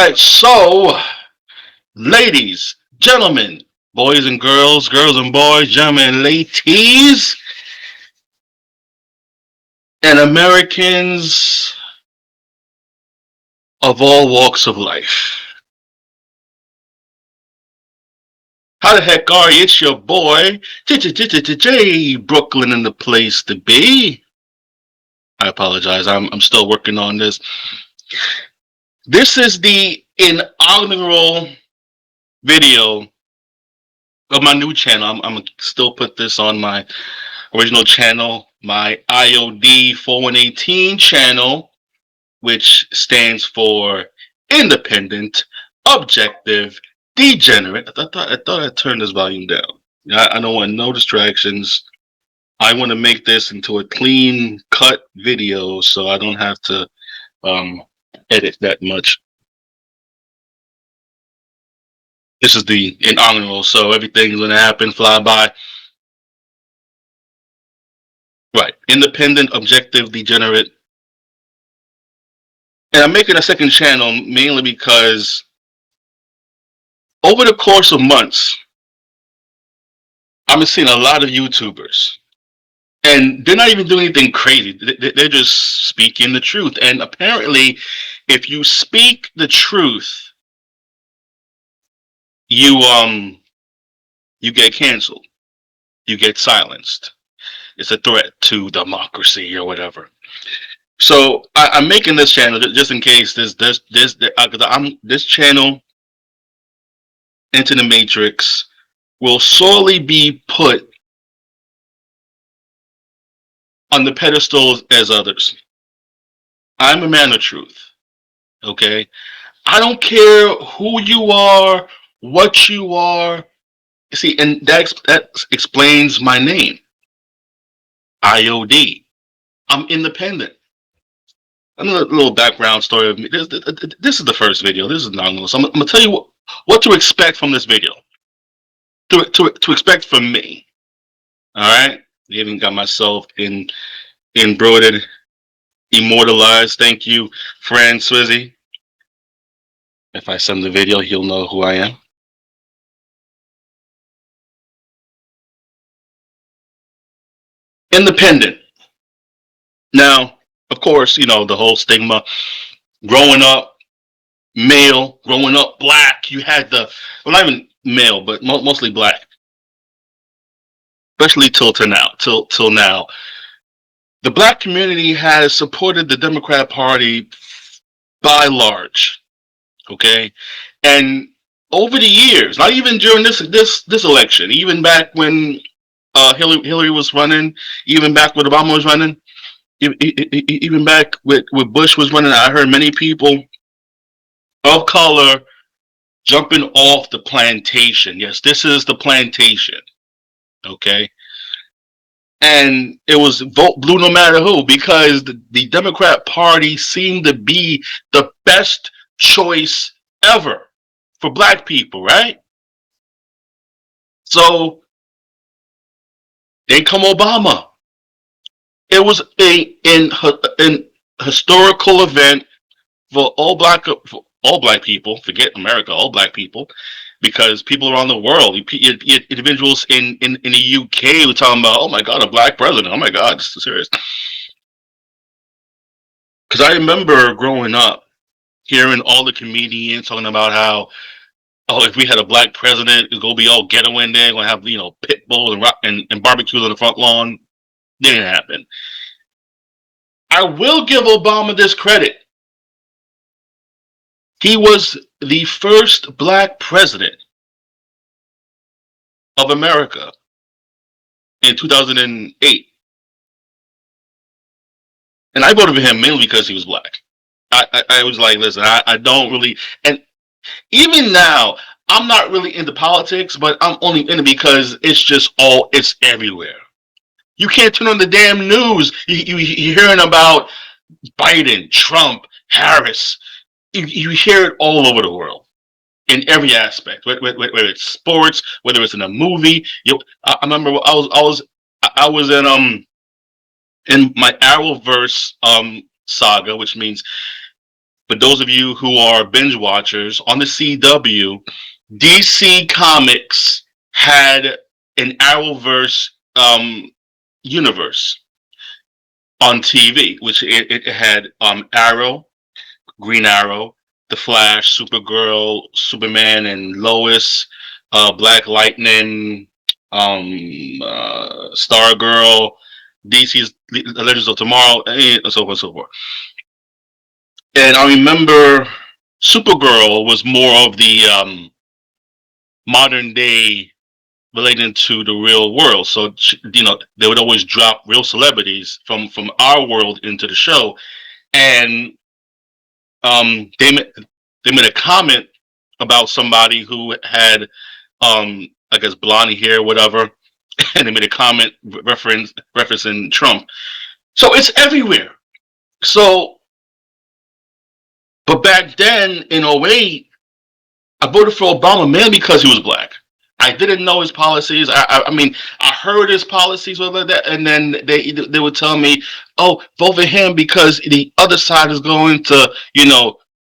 right, so ladies, gentlemen, boys and girls, girls and boys, gentlemen and ladies, and Americans of all walks of life. How the heck are you? It's your boy, J Brooklyn in the place to be. I apologize. I'm still working on this. This is the inaugural video of my new channel. I'm gonna still put this on my original channel, my IOD 4118 channel, which stands for Independent, Objective, Degenerate. I thought I turned this volume down. I don't want no distractions. I want to make this into a clean cut video, so I don't have to um, edit that much. This is the inaugural, so everything's gonna happen, fly by. Right, independent, objective, degenerate. And I'm making a second channel mainly because over the course of months, I've been seeing a lot of YouTubers, and they're not even doing anything crazy. They're just speaking the truth. And apparently, if you speak the truth, you you get canceled, you get silenced. It's a threat to democracy or whatever. So I'm making this channel just in case this channel into the matrix will sorely be put on the pedestals as others. I'm a man of truth. Okay, I don't care who you are, what you are. See, and that explains my name, IOD. I'm independent. Another little background story of me. This is the first video. This is nominal. So I'm gonna tell you what to expect from this video. To expect from me. All right. I even got myself embroidered, immortalized. Thank you, friend Swizzy. If I send the video, he'll know who I am. Independent. Now, of course, you know the whole stigma. Growing up male, growing up black, you had well, not even male, but mostly black, especially till now. The black community has supported the Democrat Party by large. Okay, and over the years, not even during this election, even back when Hillary was running, even back when Obama was running, even back with Bush was running, I heard many people of color jumping off the plantation. Yes, this is the plantation. Okay, and it was vote blue no matter who, because the Democrat Party seemed to be the best choice ever for black people, right? So in come Obama. It was an historical event for all black people. Forget America, all black people, because people around the world, individuals in the UK were talking about, oh my God, a black president. Oh my God, this is serious. Because I remember growing up hearing all the comedians talking about how, oh, if we had a black president, it's gonna be all ghetto in there, gonna have pit bulls and barbecues on the front lawn. Didn't happen. I will give Obama this credit. He was the first black president of America in 2008. And I voted for him mainly because he was black. I was like, listen, I don't really, and even now, I'm not really into politics, but I'm only in it because it's everywhere. You can't turn on the damn news. You're hearing about Biden, Trump, Harris. You hear it all over the world in every aspect, whether it's sports, whether it's in a movie. I remember I was in my Arrowverse saga, which means But those of you who are binge watchers on the CW, DC Comics had an Arrowverse universe on TV, which it had Arrow, Green Arrow, The Flash, Supergirl, Superman, and Lois, Black Lightning, Stargirl, DC's Legends of Tomorrow, and so on and so forth. And I remember Supergirl was more of the modern day relating to the real world. So they would always drop real celebrities from our world into the show, and um, they they made a comment about somebody who had I guess blonde hair, whatever, and they made a comment referencing Trump. So it's everywhere. So, but back then in '08, I voted for Obama mainly because he was black. I didn't know his policies. I mean, I heard his policies like that, and then they would tell me, "Oh, vote for him because the other side is going to,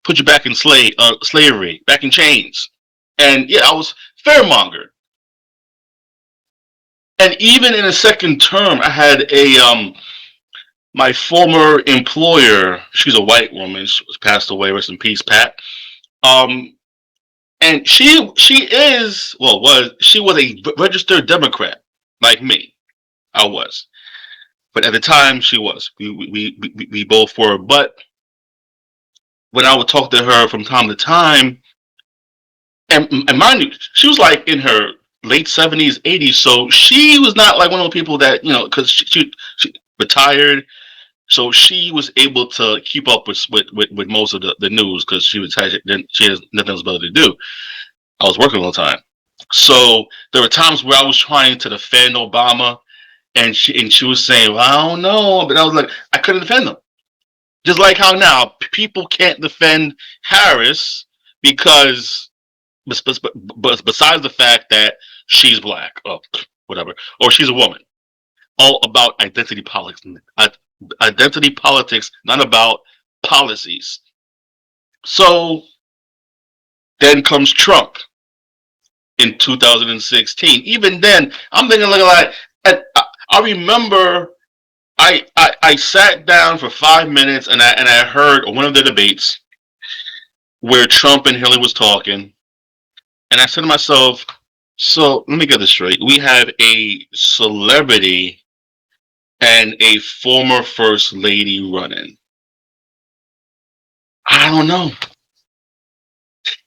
put you back in slavery, back in chains." And yeah, I was fairmonger. And even in a second term, I had a my former employer. She's a white woman. She was passed away. Rest in peace, Pat. Um, and she is well was she was a registered Democrat like me. I was, but at the time she was. We both were. But when I would talk to her from time to time, and mind you, she was like in her late '70s, '80s, so she was not like one of the people that because she retired. So she was able to keep up with most of the news because she has nothing else better to do. I was working all the time. So there were times where I was trying to defend Obama, and she was saying, "Well, I don't know," but I was like, I couldn't defend them. Just like how now people can't defend Harris because, besides the fact that she's black, or whatever, or she's a woman, all about identity politics. Identity politics, not about policies. So then comes Trump in 2016. Even then, I'm thinking like, I remember I sat down for 5 minutes and I heard one of the debates where Trump and Hillary was talking, and I said to myself, so let me get this straight. We have a celebrity and a former first lady running. I don't know.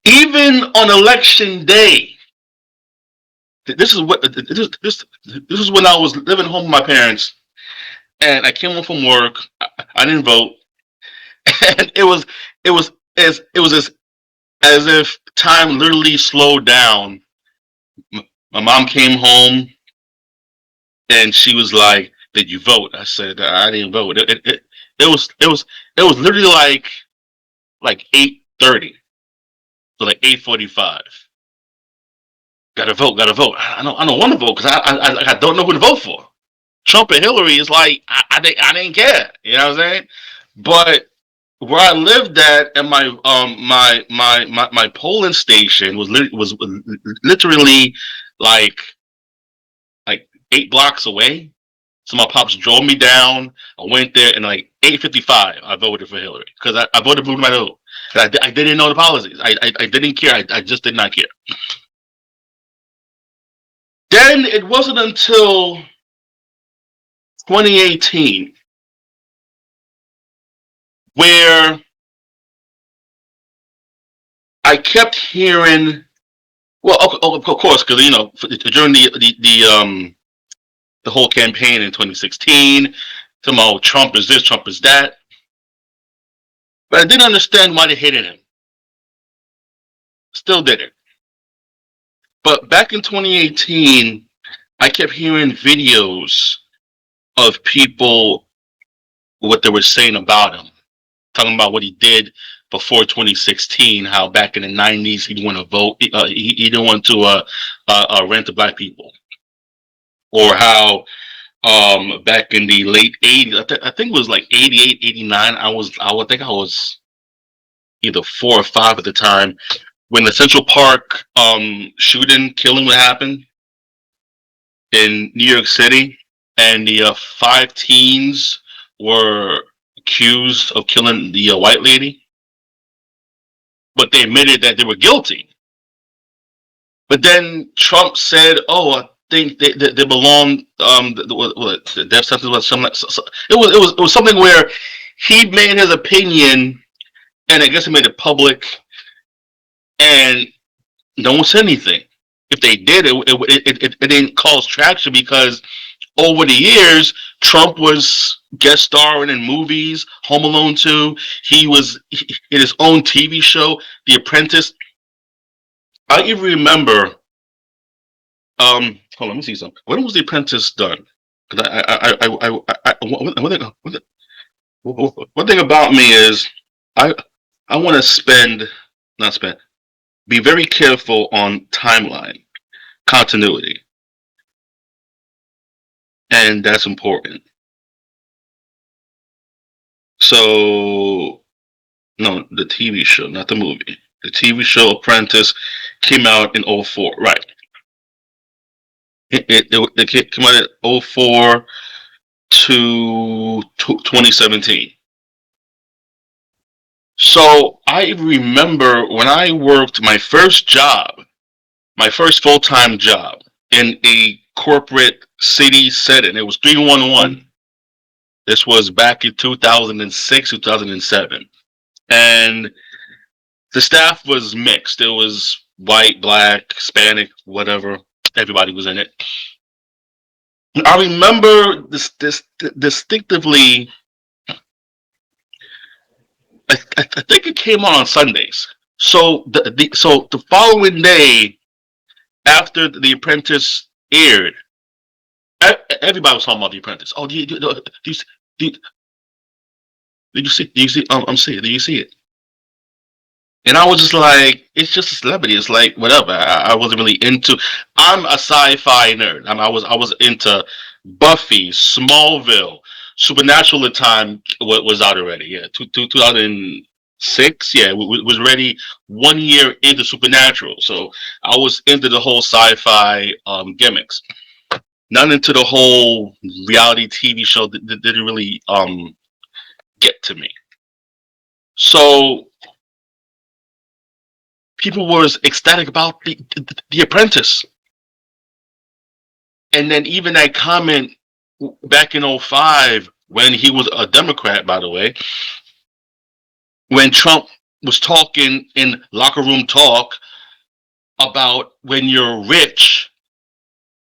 Even on election day, this is when I was living home with my parents, and I came home from work. I didn't vote, and it was as if time literally slowed down. My mom came home, and she was like, "Did you vote?" I said, "I didn't vote." It was literally like 8:30, so like 8:45. Gotta vote, gotta vote. I don't want to vote because I don't know who to vote for. Trump and Hillary is like I didn't care. You know what I'm saying? But where I lived at and my polling station was literally like like 8 blocks away. So my pops drove me down. I went there and like 8:55, I voted for Hillary because I voted for my own. I didn't know the policies. I didn't care. I just did not care. Then it wasn't until 2018 where I kept hearing, well, of course, because during the whole campaign in 2016, talking about Trump is this, Trump is that, but I didn't understand why they hated him. Still didn't. But back in 2018, I kept hearing videos of people what they were saying about him, talking about what he did before 2016. How back in the '90s he didn't want to vote, he didn't want to rent to black people, or how back in the late '80s, I think it was like '88, '89. I would think I was either 4 or 5 at the time, when the Central Park shooting, killing would happen in New York City, and the 5 teens were accused of killing the white lady, but they admitted that they were guilty. But then Trump said, "Oh, I think they belong." The death sentence was something. It was something where he made his opinion, and I guess he made it public, and no one said anything. If they did, it didn't cause traction because over the years, Trump was guest starring in movies, Home Alone 2. He was in his own TV show, The Apprentice. I even remember. Hold on, let me see something. When was The Apprentice done? Because one thing about me is I I want to not spend, be very careful on timeline continuity, and that's important. So no, the TV show, not the movie. The TV show Apprentice came out in '04, right? It came out in '04 to 2017. So I remember when I worked my first full time job in a corporate city setting. It was 311. This was back in 2006, 2007. And the staff was mixed. It was white, black, Hispanic, whatever. Everybody was in it. I remember this distinctively. I think it came on Sundays. So the following day after The Apprentice aired, everybody was talking about The Apprentice. Oh, do you, did you see? Do you see? I'm saying, do you see it? And I was just like, it's just a celebrity. It's like whatever. I wasn't really into. I'm a sci-fi nerd. I was into Buffy, Smallville, Supernatural. At the time was out already. Yeah, 2006. Yeah, was ready 1 year into Supernatural. So I was into the whole sci-fi gimmicks. Not into the whole reality TV show that didn't really get to me. So people was ecstatic about the Apprentice, and then even that comment back in '05 when he was a Democrat, by the way, when Trump was talking in locker room talk about when you're rich,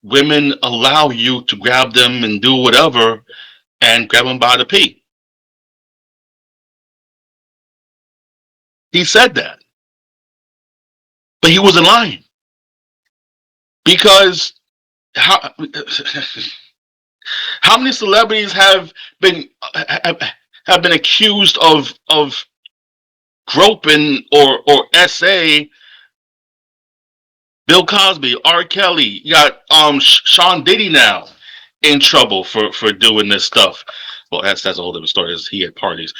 women allow you to grab them and do whatever and grab them by the pee. He said that, but he wasn't lying because how how many celebrities been have, have been accused of groping or SA? Bill Cosby, R. Kelly, you got Sean Diddy now in trouble for doing this stuff. Well, that's a whole different story. He had parties,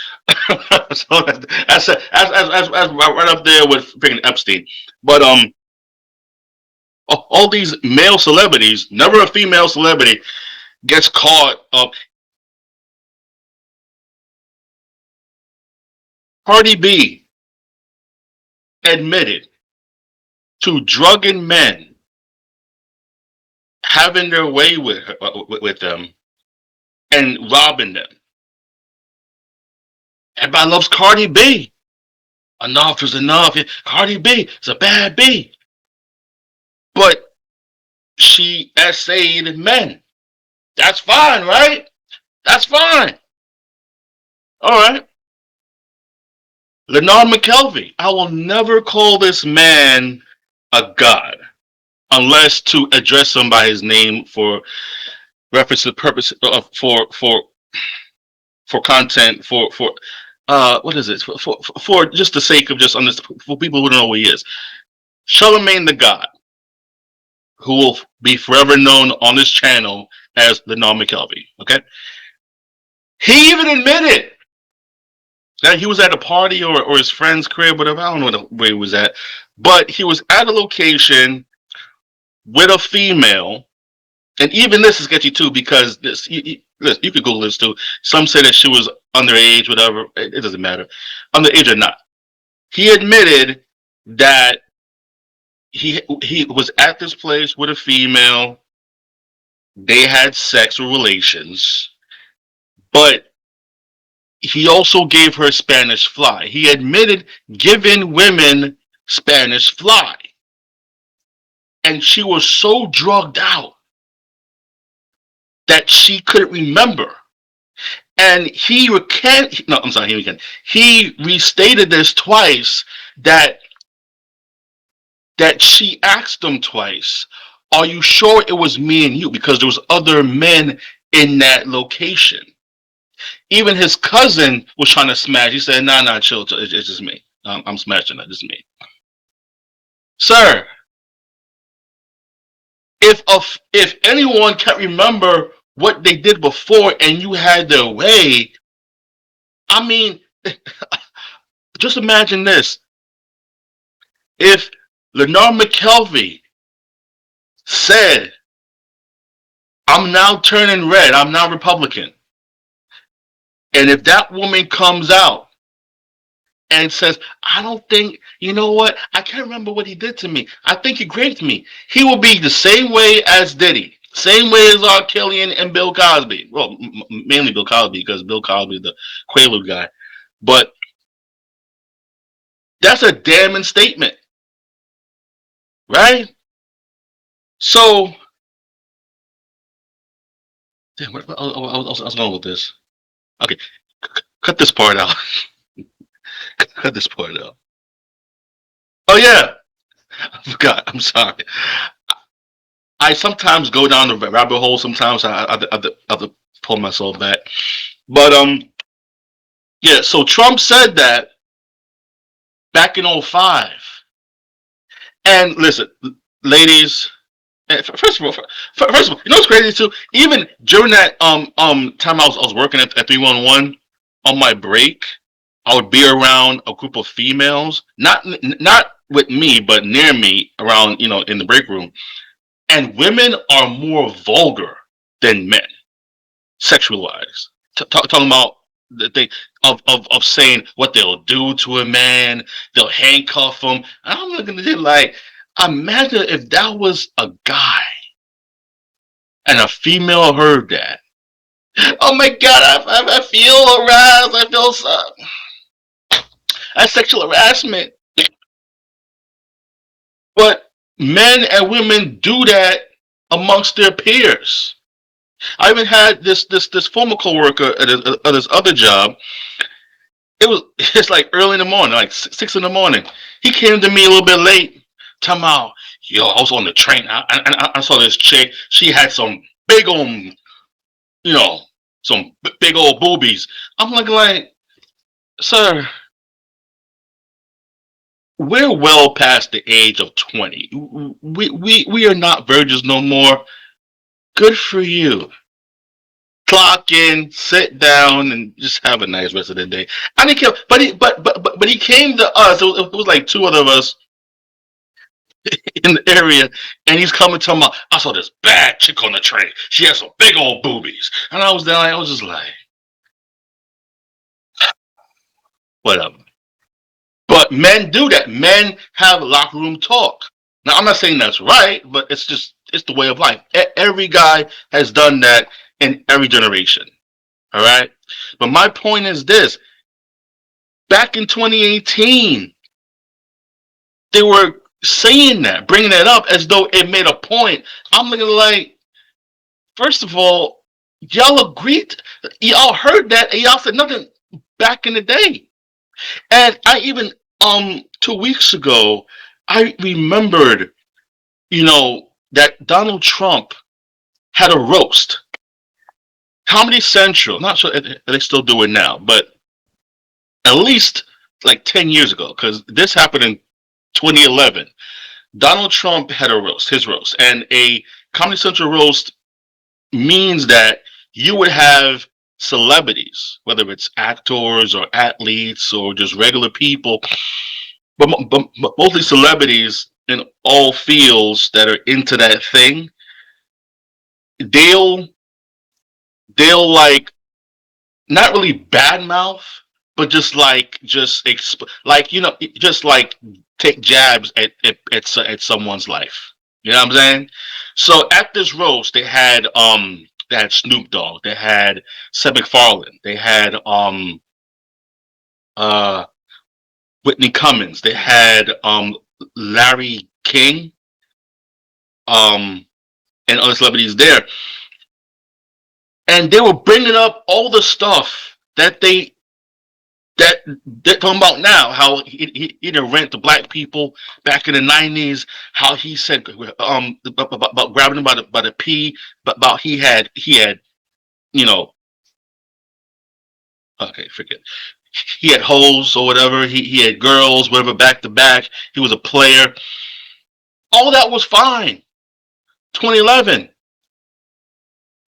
so that's right up there with freaking Epstein. But all these male celebrities, never a female celebrity gets caught up. Cardi B admitted to drugging men, having their way with them, and robbing them. Everybody loves Cardi B. Enough is enough. Cardi B is a bad B. But she essayed men. That's fine, right? That's fine. All right. Leonard McKelvey. I will never call this man a god unless to address him by his name for reference to the purpose of for content for what is it for just the sake of just for people who don't know who he is. Charlemagne the God, who will be forever known on this channel as the Leonard McKelvey. Okay, he even admitted That he was at a party or his friend's crib, whatever. I don't know where he was at, but he was at a location with a female. And even this is sketchy too because listen, you could Google this too. Some say that she was underage, whatever. It doesn't matter, underage or not. He admitted that he was at this place with a female. They had sex or relations, but he also gave her Spanish fly. He admitted giving women Spanish fly, and she was so drugged out that she couldn't remember. And he recant. No, I'm sorry. He recant. He restated this twice. That she asked him twice, "Are you sure it was me and you?" Because there was other men in that location. Even his cousin was trying to smash. He said, "Nah, nah, chill. It's just me. I'm smashing it. It's me." Sir, if anyone can't remember what they did before and you had their way, I mean, just imagine this: if Lenore McKelvey said, "I'm now turning red. I'm now Republican," and if that woman comes out and says, "I don't think, you know what? I can't remember what he did to me. I think he raped me," he will be the same way as Diddy, same way as R. Kelly and Bill Cosby. Well, mainly Bill Cosby because Bill Cosby, the Quaalude guy. But that's a damning statement, right? So, damn, I was going with this. Okay, cut this part out. Cut this part out. Oh yeah, I forgot. I'm sorry. I sometimes go down the rabbit hole. Sometimes I have to pull myself back. But yeah. So Trump said that back in '05. And listen, ladies. First of all, you know what's crazy too? Even during that time I was working at 311 on my break, I would be around a group of females, not with me, but near me, around in the break room. And women are more vulgar than men, sexualized. Talking about the thing of saying what they'll do to a man, they'll handcuff him. And I'm looking at it like, imagine if that was a guy and a female heard that. Oh my God, I feel aroused. I feel that's sexual harassment. But men and women do that amongst their peers. I even had this former coworker at his other job. It's like early in the morning, like 6 in the morning. He came to me a little bit late. Talking about, yo, I was on the train. I saw this chick. She had some big old, some big old boobies. I'm looking like, sir, we're well past the age of 20. We are not virgins no more. Good for you. Clock in, sit down, and just have a nice rest of the day. I didn't care, but he came to us. It was like two other of us in the area, and he's coming to my. I saw this bad chick on the train. She had some big old boobies, and I was down. I was just like, whatever. But men do that. Men have locker room talk. Now, I'm not saying that's right, but it's the way of life. Every guy has done that in every generation. All right. But my point is this: back in 2018, they were saying that, bringing that up as though it made a point. I'm looking like, first of all, y'all agreed, y'all heard that, and y'all said nothing back in the day. And I even 2 weeks ago, I remembered, that Donald Trump had a roast. Comedy Central, not sure if they still do it now, but at least like 10 years ago, because this happened in 2011. Donald Trump had a roast, his roast, and a Comedy Central roast means that you would have celebrities, whether it's actors or athletes or just regular people, but mostly celebrities in all fields that are into that thing, they'll they'll like not really badmouth, but like just like take jabs at someone's life. You know what I'm saying? So at this roast, they had Snoop Dogg, they had Seth MacFarlane, they had uh Whitney Cummings, they had Larry King, um and other celebrities there, and they were bringing up all the stuff that they're talking about now. How he didn't rent to black people back in the '90s. How he said about grabbing him by the pee, but about he had you know okay, forget, he had hoes or whatever. He had girls, whatever, back to back. He was a player. All that was fine. 2011,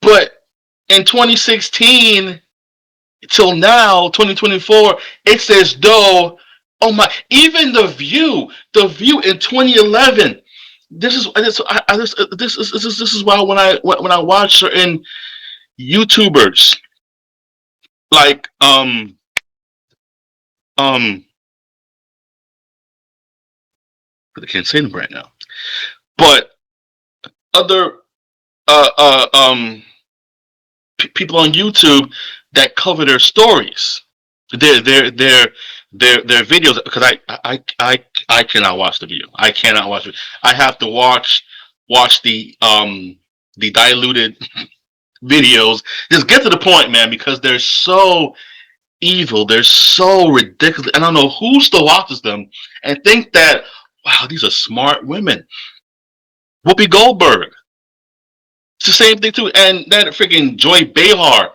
but in 2016 till now, 2024, it's as though, oh my, even the view in 2011. This is why when I watch certain YouTubers like um I can't say them right now, but other uh uh um people on YouTube that cover their stories, their videos, because I cannot watch the video. I cannot watch it. I have to watch the diluted videos. Just get to the point, man, because they're so evil. They're so ridiculous. I don't know who still watches them and think that, wow, these are smart women. Whoopi Goldberg. It's the same thing too. And that freaking Joy Behar.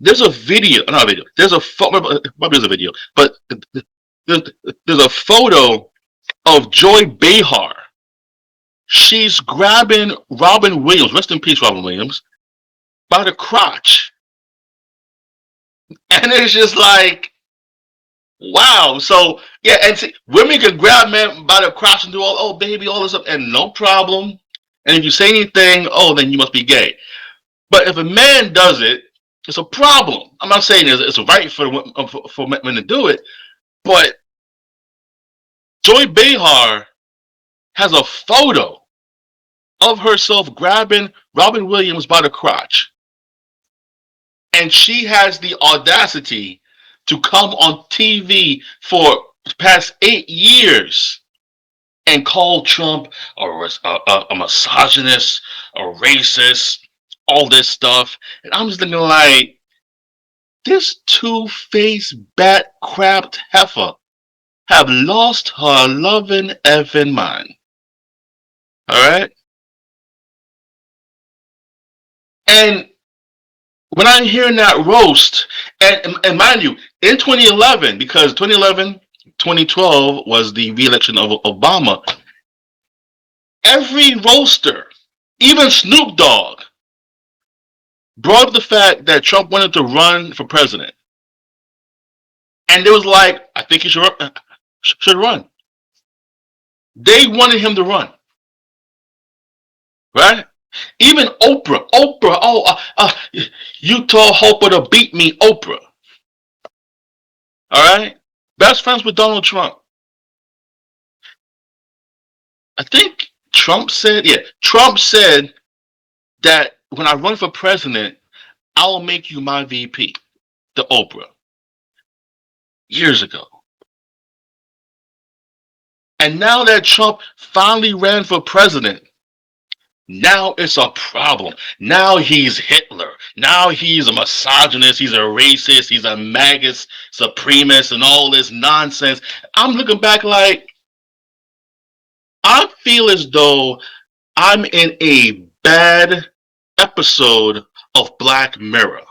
There's a video, not a video. There's a photo. Probably there's a video, but there's, there's a photo of Joy Behar. She's grabbing Robin Williams. Rest in peace, Robin Williams, by the crotch, and it's just like, wow. So yeah, and see, women can grab men by the crotch and do all, oh baby, all this stuff, and no problem. And if you say anything, oh, then you must be gay. But if a man does it, it's a problem. I'm not saying it's right for men to do it, but Joy Behar has a photo of herself grabbing Robin Williams by the crotch, and she has the audacity to come on TV for the past 8 years and call Trump a misogynist, a racist, all this stuff. And I'm just thinking like, this two-faced bat crapped heifer have lost her loving effing mind. All right? And when I'm hearing that roast, and mind you, in 2011, because 2011, 2012 was the re-election of Obama, every roaster, even Snoop Dogg, brought up the fact that Trump wanted to run for president. And it was like, I think he should run. They wanted him to run, right? Even Oprah, oh, you told Oprah to beat me, Oprah. All right, best friends with Donald Trump. I think Trump said that when I run for president, I'll make you my VP, to Oprah, years ago. And now that Trump finally ran for president, now it's a problem. Now he's Hitler. Now he's a misogynist. He's a racist. He's a MAGA supremacist and all this nonsense. I'm looking back like, I feel as though I'm in a bad episode of Black Mirror.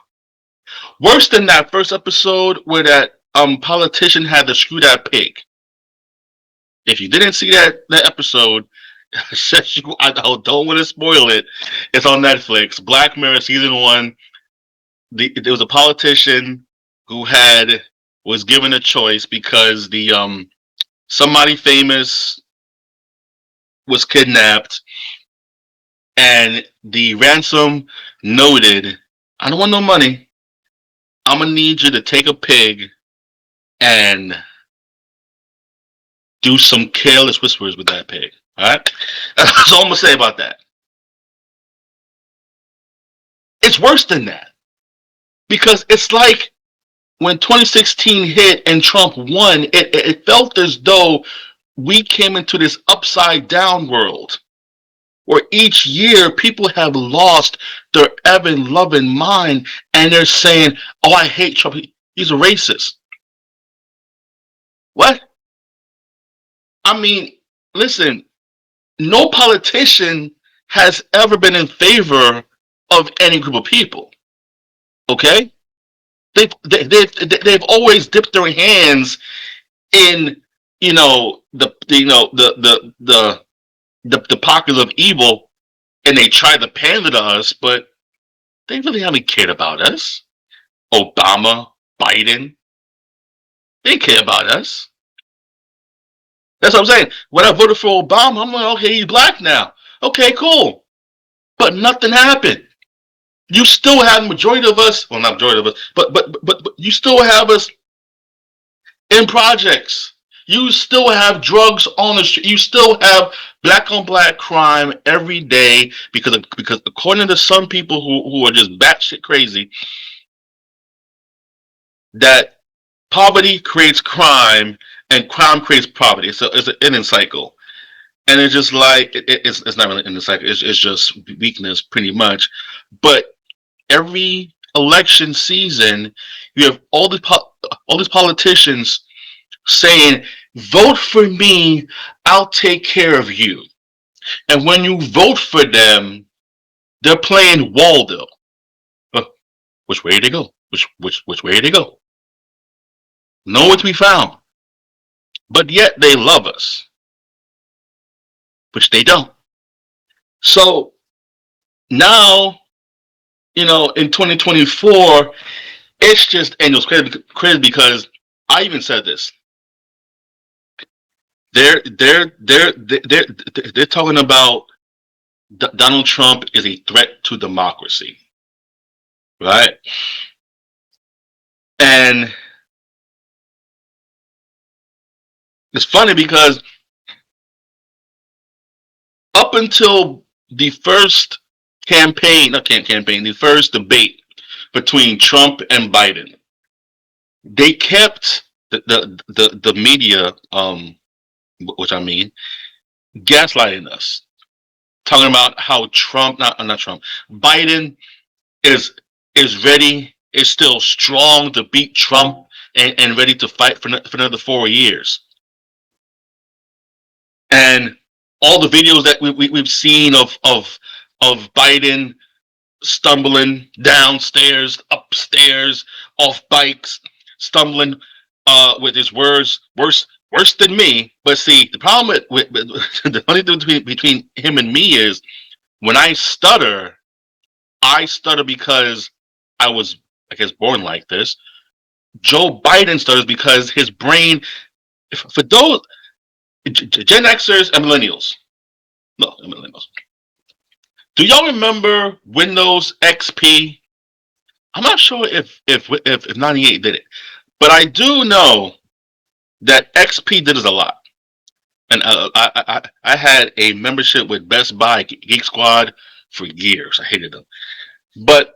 Worse than that first episode where that politician had to screw that pig. If you didn't see that episode, I don't want to spoil it. It's on Netflix. Black Mirror season 1. there was a politician who had was given a choice because the somebody famous was kidnapped, and the ransom noted, "I don't want no money. I'm gonna need you to take a pig and do some careless whispers with that pig." All right, that's all I'm gonna say about that. It's worse than that because it's like when 2016 hit and Trump won, it felt as though we came into this upside down world where each year people have lost their ever loving mind and they're saying, "Oh, I hate Trump. He's a racist." What? I mean, listen, no politician has ever been in favor of any group of people. Okay? They've always dipped their hands in the pockets of evil, and they try to pander to us, but they really haven't cared about us. Obama, Biden, they care about us. That's what I'm saying. When I voted for Obama, I'm like, okay, he's black now. Okay, cool. But nothing happened. You still have majority of us, well, not majority of us, but you still have us in projects. You still have drugs on the street. You still have black on black crime every day because according to some people who are just batshit crazy, that poverty creates crime and crime creates poverty. So it's an ending cycle. And it's just like it's not really an ending cycle. It's just weakness pretty much. But every election season, you have all these politicians saying, "Vote for me, I'll take care of you." And when you vote for them, they're playing Waldo. Uh, which way did they go? Which way did they go? Nowhere to be found. But yet they love us, which they don't. So now, in 2024, it's just and it's crazy because I even said this. They're talking about Donald Trump is a threat to democracy, right? And it's funny because up until the first the first debate between Trump and Biden, they kept the media, which I mean, gaslighting us, talking about how Trump, not Trump, Biden is ready, is still strong to beat Trump and ready to fight for another 4 years. And all the videos that we've seen of Biden stumbling downstairs, upstairs, off bikes, stumbling with his words worse than me. But see, the problem with the funny thing between him and me is when I stutter because I was, I guess, born like this. Joe Biden stutters because his brain, for those Gen Xers and millennials, no, millennials. Do y'all remember Windows XP? I'm not sure if 98 did it, but I do know that XP did us a lot. And I had a membership with Best Buy Geek Squad for years. I hated them. But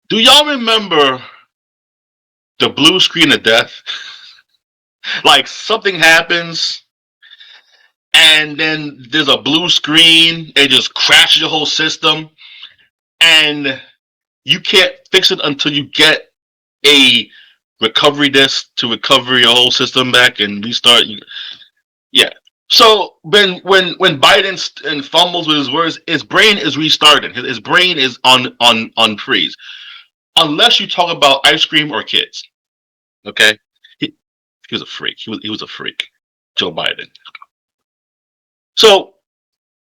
do y'all remember the blue screen of death? Like something happens and then there's a blue screen, it just crashes your whole system, and you can't fix it until you get a recovery disk to recover your whole system back and restart. Yeah. So when Biden and fumbles with his words, his brain is restarting. His brain is on freeze. Unless you talk about ice cream or kids. Okay. He was a freak. He was a freak. Joe Biden. So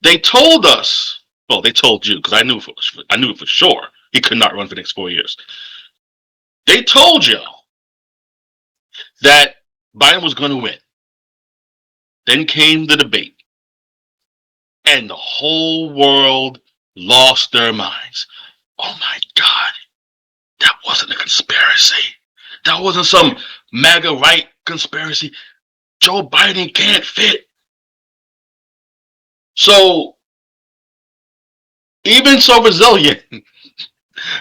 they told us. Well, they told you because I knew it for sure. He could not run for the next 4 years. They told you that Biden was going to win. Then came the debate, and the whole world lost their minds. Oh my God, that wasn't a conspiracy. That wasn't some MAGA right conspiracy. Joe Biden can't fit. So, even so resilient,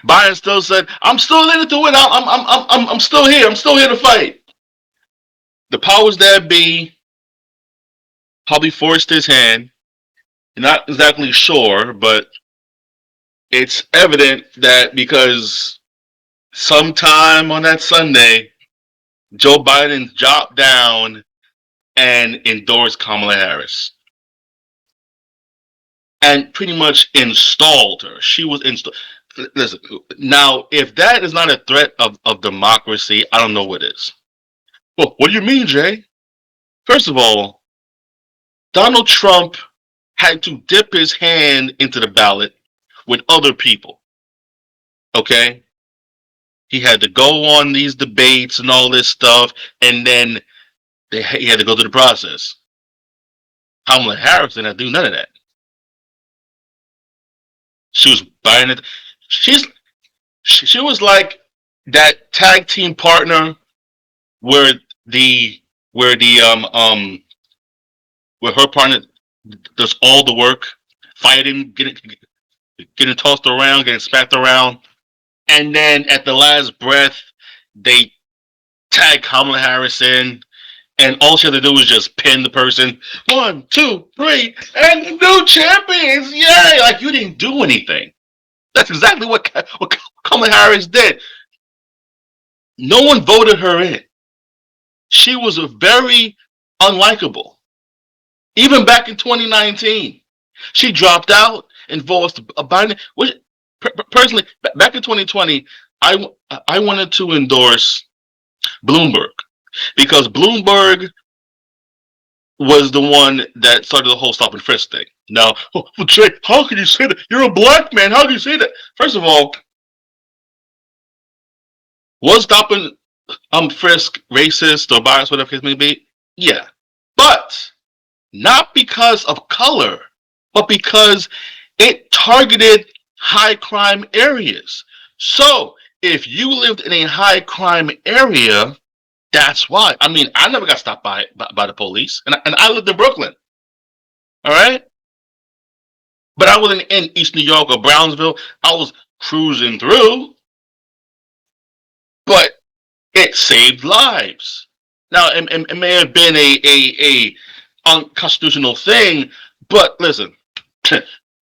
Biden still said, "I'm still in it to win. I'm still here. I'm still here to fight." The powers that be probably forced his hand. Not exactly sure, but it's evident that because sometime on that Sunday, Joe Biden dropped down and endorsed Kamala Harris and pretty much installed her. She was installed. Listen, now, if that is not a threat of democracy, I don't know what is. Well, what do you mean, Jay? First of all, Donald Trump had to dip his hand into the ballot with other people. Okay? He had to go on these debates and all this stuff, and then he had to go through the process. Kamala Harris didn't do none of that. She was buying it. She's she was like that tag team partner where the where the where her partner does all the work, fighting, getting tossed around, getting smacked around, and then at the last breath they tag Kamala Harris in, and all she had to do was just pin the person. 1, 2, 3, and the new champions! Yay! Like you didn't do anything. That's exactly what Kamala Harris did. No one voted her in. She was a very unlikable. Even back in 2019, she dropped out and voiced a Biden. Which, personally, back in 2020, I I wanted to endorse Bloomberg because Bloomberg was the one that started the whole stop and frisk thing. Now, oh, Jay, how can you say that? You're a black man. How can you say that? First of all, was stop and frisk racist or biased, whatever it may be? Yeah, but not because of color, but because it targeted high crime areas. So if you lived in a high crime area, that's why. I mean, I never got stopped by the police, and I lived in Brooklyn. All right, but I wasn't in East New York or Brownsville. I was cruising through, but it saved lives. Now, it may have been a unconstitutional thing, but listen,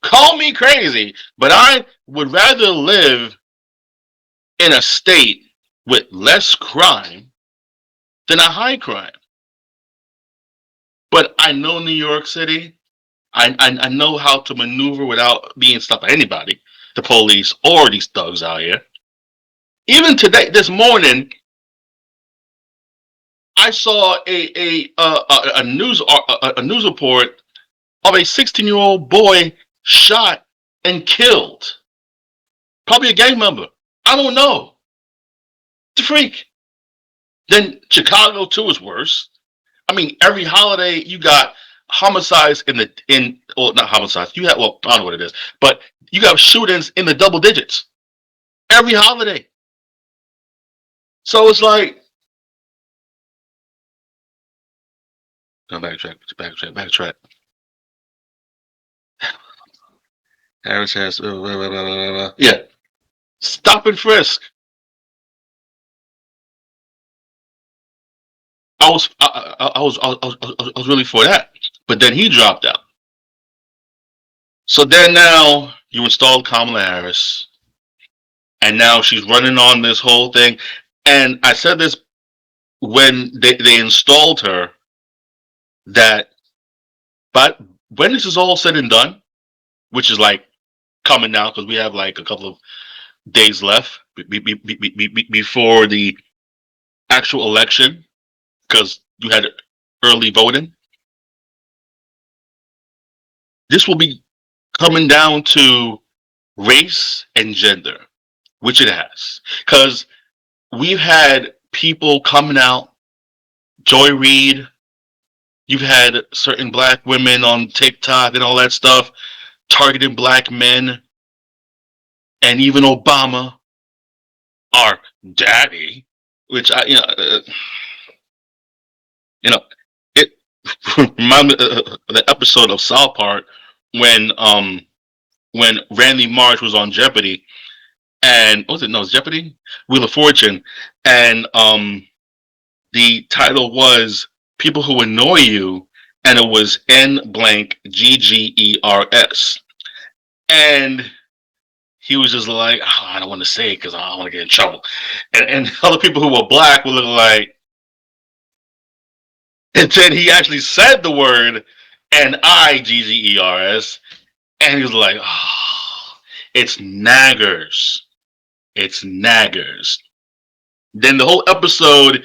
call me crazy, but I would rather live in a state with less crime than a high crime. But I know New York City. I know how to maneuver without being stopped by anybody, the police or these thugs out here. Even today, this morning, I saw a news report of a 16-year-old boy shot and killed. Probably a gang member. I don't know. It's a freak. Then Chicago too is worse. I mean, every holiday you got homicides well, not homicides. You have, well, I don't know what it is, but you got shootings in the double digits every holiday. So it's like, no, backtrack. Harris has, yeah, stop and frisk. I was really for that, but then he dropped out. So then now you installed Kamala Harris, and now she's running on this whole thing. And I said this when they installed her, that but when this is all said and done, which is like coming now because we have like a couple of days left before the actual election, because you had early voting, this will be coming down to race and gender. which it has. Because we've had people coming out, Joy Reid, you've had certain black women on TikTok and all that stuff targeting black men, and even Obama, our daddy, which you know, it reminded me of the episode of South Park when Randy Marsh was on Jeopardy, and what was it? No, it was Jeopardy, Wheel of Fortune, and the title was "People Who Annoy You," and it was N blank GGERS, and he was just like, oh, I don't want to say it because I don't want to get in trouble, and other people who were black were looking like, and then he actually said the word NIGGERS, and he was like, oh, it's naggers. It's naggers. Then the whole episode,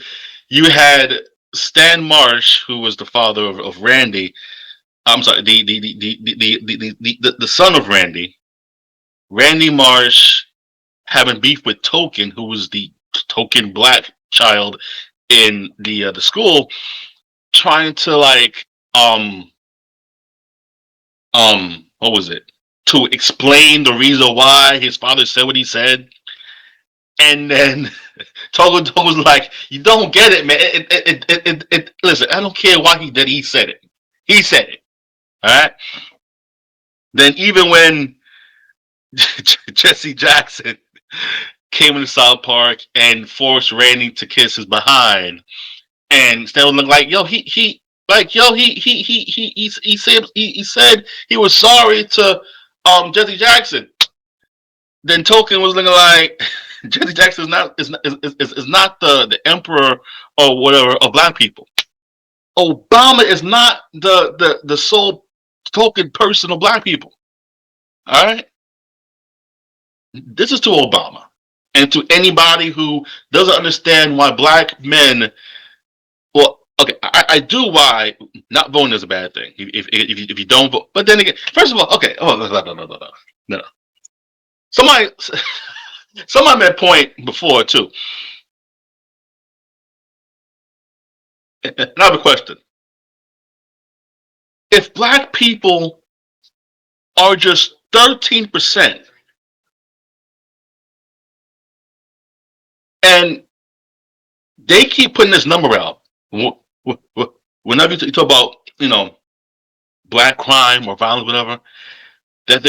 you had Stan Marsh, who was the father of Randy. I'm sorry, the son of Randy, Randy Marsh, having beef with Token, who was the token black child in the school, trying to like what was it, to explain the reason why his father said what he said, and then Togo was like, "You don't get it, man. Listen, I don't care why he did. He said it. He said it. All right." Then even when Jesse Jackson came into South Park and forced Randy to kiss his behind, and Stan was like, "Yo, he like yo he said he was sorry to Jesse Jackson." Then Token was looking like Jesse Jackson is not the emperor or whatever of black people. Obama is not the sole token person of black people. All right, this is to Obama and to anybody who doesn't understand why black men. Well, okay, I do why not voting is a bad thing if you don't vote. But then again, first of all, okay, oh no. Somebody somebody made a point before too. And I have a question. If black people are just 13%, and they keep putting this number out, whenever you talk about, black crime or violence, whatever, that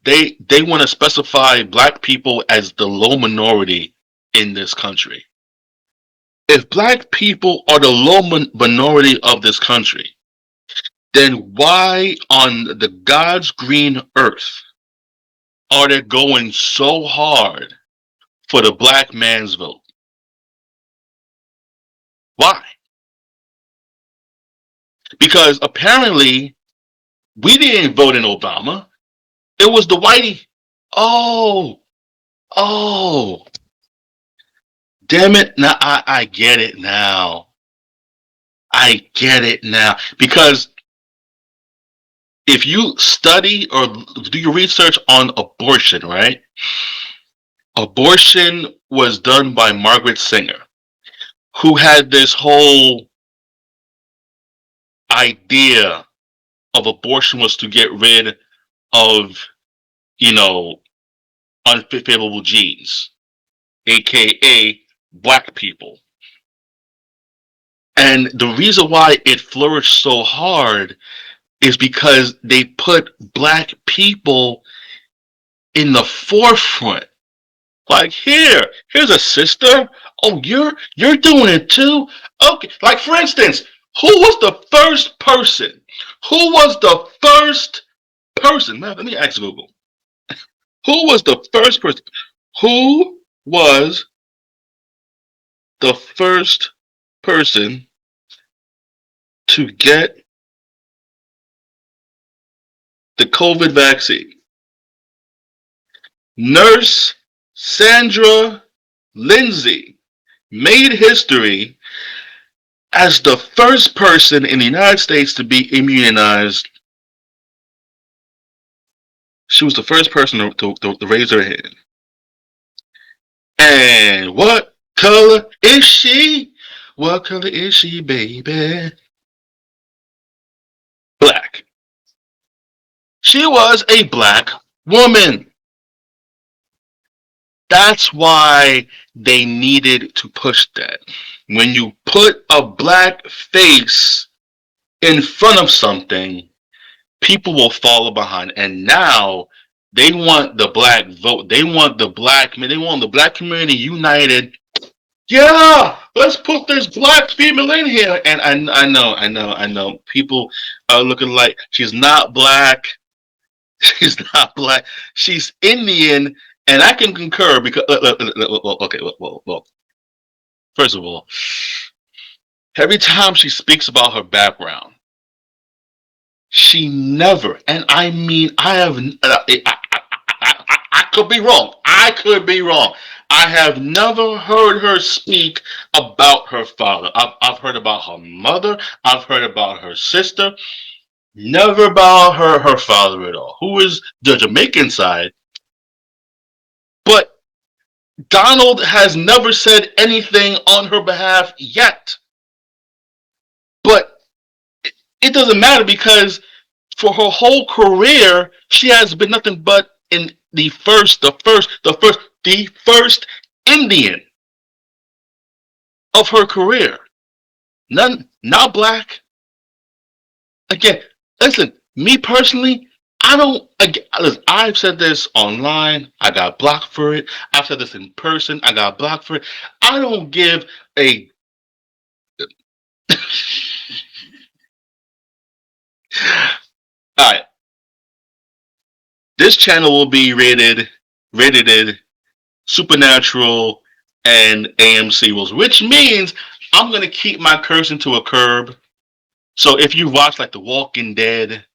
they want to specify black people as the low minority in this country. If black people are the low minority of this country, then why on the God's green earth are they going so hard for the black man's vote? Why? Because apparently we didn't vote in Obama. It was the whitey. Oh, oh, damn it. Now I get it now. I get it now. Because if you study or do your research on abortion, right? Abortion was done by Margaret Sanger, who had this whole idea of abortion was to get rid of, you know, unfavorable genes, aka black people. And the reason why it flourished so hard is because they put black people in the forefront. Like, here's a sister. Oh, you're doing it too? Okay. Like, for instance, who was the first person? Who was the first person? Now, let me ask Google. Who was the first person? Who was the first person to get the COVID vaccine? Nurse Sandra Lindsay made history as the first person in the United States to be immunized. She was the first person to raise her hand. And what color is she? What color is she, baby? Black. She was a black woman. That's why they needed to push that. When you put a black face in front of something, people will follow behind. And now they want the black vote. They want the black men. They want the black community united. Yeah, let's put this black female in here. And I know. People are looking like she's not black. She's not black. She's Indian, and I can concur because okay, well, first of all, every time she speaks about her background, she never, and I mean, I could be wrong. I could be wrong. I have never heard her speak about her father. I've heard about her mother. I've heard about her sister. Never about her father at all, who is the Jamaican side. But Donald has never said anything on her behalf yet. But it doesn't matter because for her whole career, she has been nothing but in the first Indian of her career. None, not black. Again, listen, me personally, I don't. Again, listen, I've said this online. I got blocked for it. I've said this in person. I got blocked for it. I don't give a. All right, this channel will be rated supernatural and AMC rules, which means I'm gonna keep my cursing to a curb. So if you watch like The Walking Dead,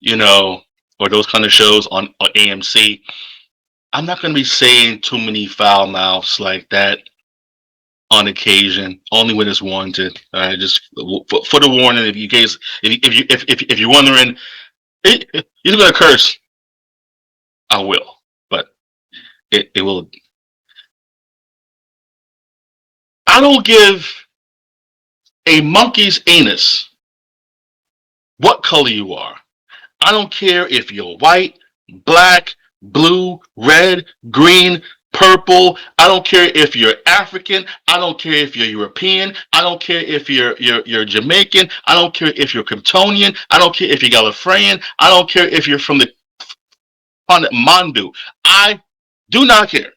you know, or those kind of shows on AMC, I'm not gonna be saying too many foul mouths like that on occasion, only when it's warranted. All right, just for the warning, if you guys, if you're wondering, you're gonna curse, I will, but it will. I don't give a monkey's anus what color you are. I don't care if you're white, black, blue, red, green, purple. I don't care if you're African. I don't care if you're European. I don't care if you're Jamaican. I don't care if you're Kryptonian. I don't care if you're Gallifreyan. I don't care if you're from the planet Mandu. I do not care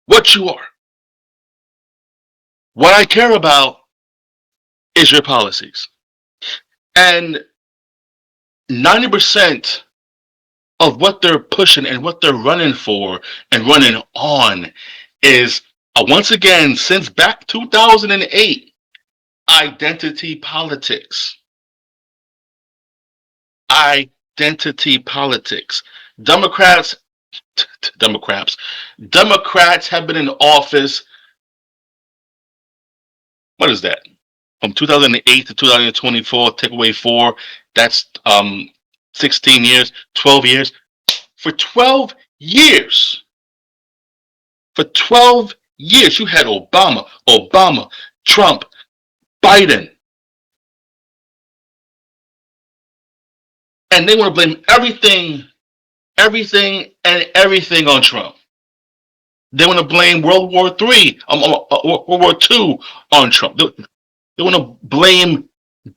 what you are. What I care about is your policies. And 90% of what they're pushing and what they're running for and running on is once again since back 2008 identity politics. Identity politics. Democrats Democrats Democrats have been in office, what is that, from 2008 to 2024, take away 4, that's 16 years, 12 years. For 12 years, for 12 years, you had Obama, Trump, Biden, and they want to blame everything on Trump. They want to blame World War III, World War II on Trump. They want to blame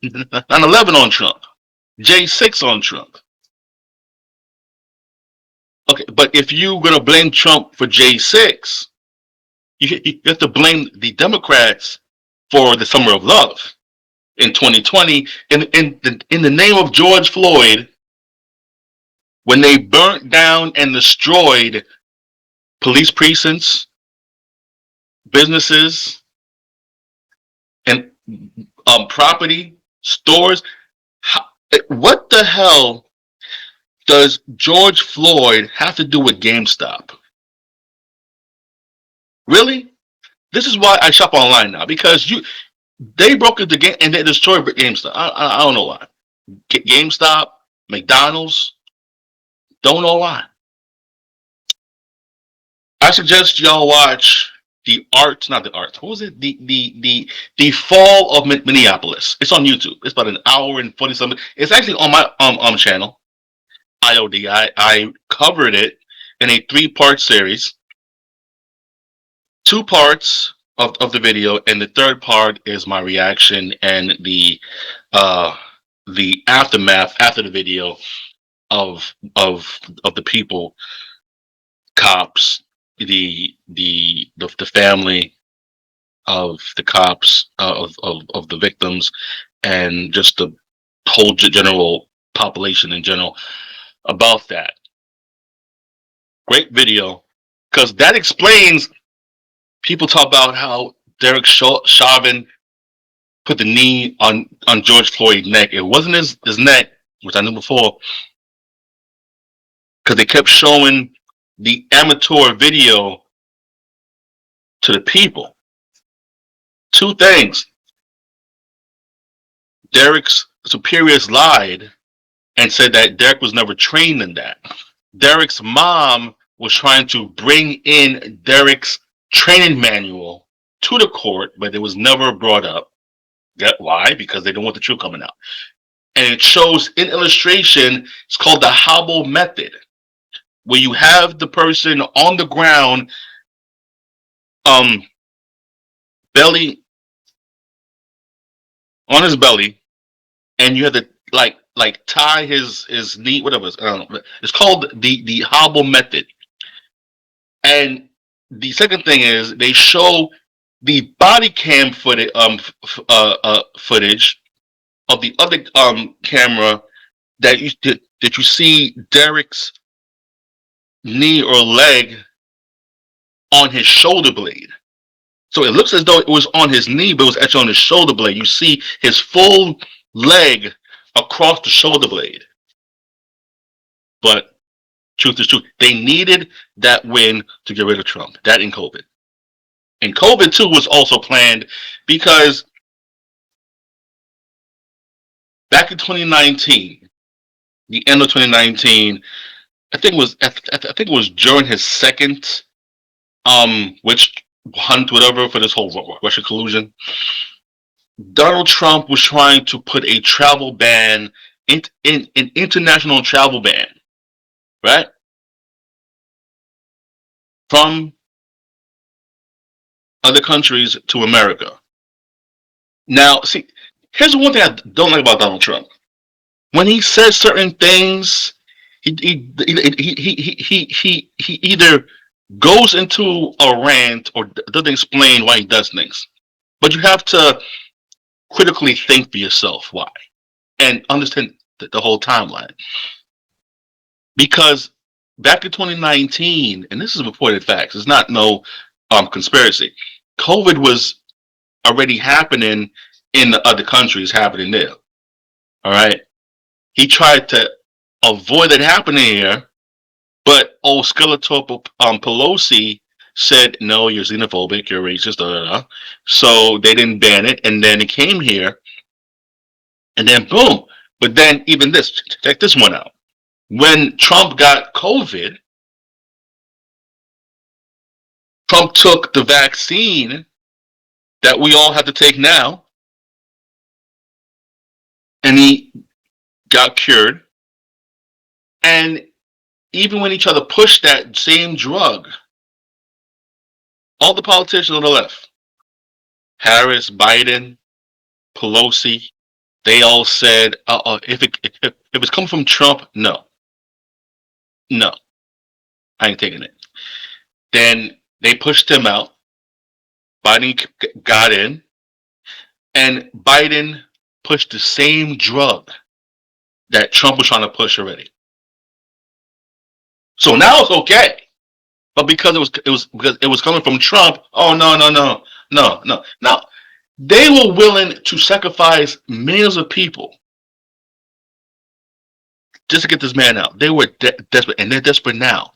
9/11 on Trump, J6 on Trump. Okay, but if you're going to blame Trump for J6, you have to blame the Democrats for the Summer of Love in 2020 in the name of George Floyd, when they burnt down and destroyed police precincts, businesses, and property, stores. What the hell does George Floyd have to do with GameStop? Really? This is why I shop online now, because they broke into game and they destroyed GameStop. I don't know why. GameStop, McDonald's, don't know why. I suggest y'all watch the art, not the art. What was it? The fall of Minneapolis. It's on YouTube. It's about an hour and 40 something. It's actually on my channel, IOD. I covered it in a 3-part series. 2 parts of the video, and the third part is my reaction and uh the aftermath after the video of the people, cops, the family of the cops, of the victims, and just the whole general population in general about that. Great video, because that explains. People talk about how Derek Chauvin put the knee on George Floyd's neck. It wasn't his neck, which I knew before, because they kept showing the amateur video to the people. 2 things: Derek's superiors lied and said that Derek was never trained in that. Derek's mom was trying to bring in Derek's training manual to the court, but it was never brought up. Why? Because they don't want the truth coming out. And it shows in illustration. It's called the hobble method, where you have the person on the ground, um, belly on his belly, and you have to tie his knee, whatever. I don't know. It's called the hobble method. And the second thing is they show the body cam footage of the other camera that you see Derek's knee or leg on his shoulder blade. So it looks as though it was on his knee, but it was actually on his shoulder blade. You see his full leg across the shoulder blade. But truth is truth. They needed that win to get rid of Trump. That in COVID. And COVID too was also planned because back in 2019, the end of 2019, I think it was during his second witch hunt, whatever, for this whole Russia collusion. Donald Trump was trying to put a travel ban, in an international travel ban, right, from other countries to America. Now, see, here's the one thing I don't like about Donald Trump. When he says certain things, he either goes into a rant or doesn't explain why he does things. But you have to critically think for yourself why and understand the whole timeline. Because back in 2019, and this is reported facts, it's not no conspiracy. COVID was already happening in the other countries, happening there. All right. He tried to avoid it happening here, but old Skeletor Pelosi said, "No, you're xenophobic, you're racist." Da, da, da. So they didn't ban it, and then it came here, and then boom. But then even this, check this one out. When Trump got COVID, Trump took the vaccine that we all have to take now, and he got cured. And even when he tried to push that same drug, all the politicians on the left, Harris, Biden, Pelosi, they all said, if it's coming from Trump, no, I ain't taking it." Then they pushed him out. Biden got in, and Biden pushed the same drug that Trump was trying to push already. So now it's okay, but because it was coming from Trump. Oh, no. Now they were willing to sacrifice millions of people just to get this man out. They were desperate, and they're desperate now.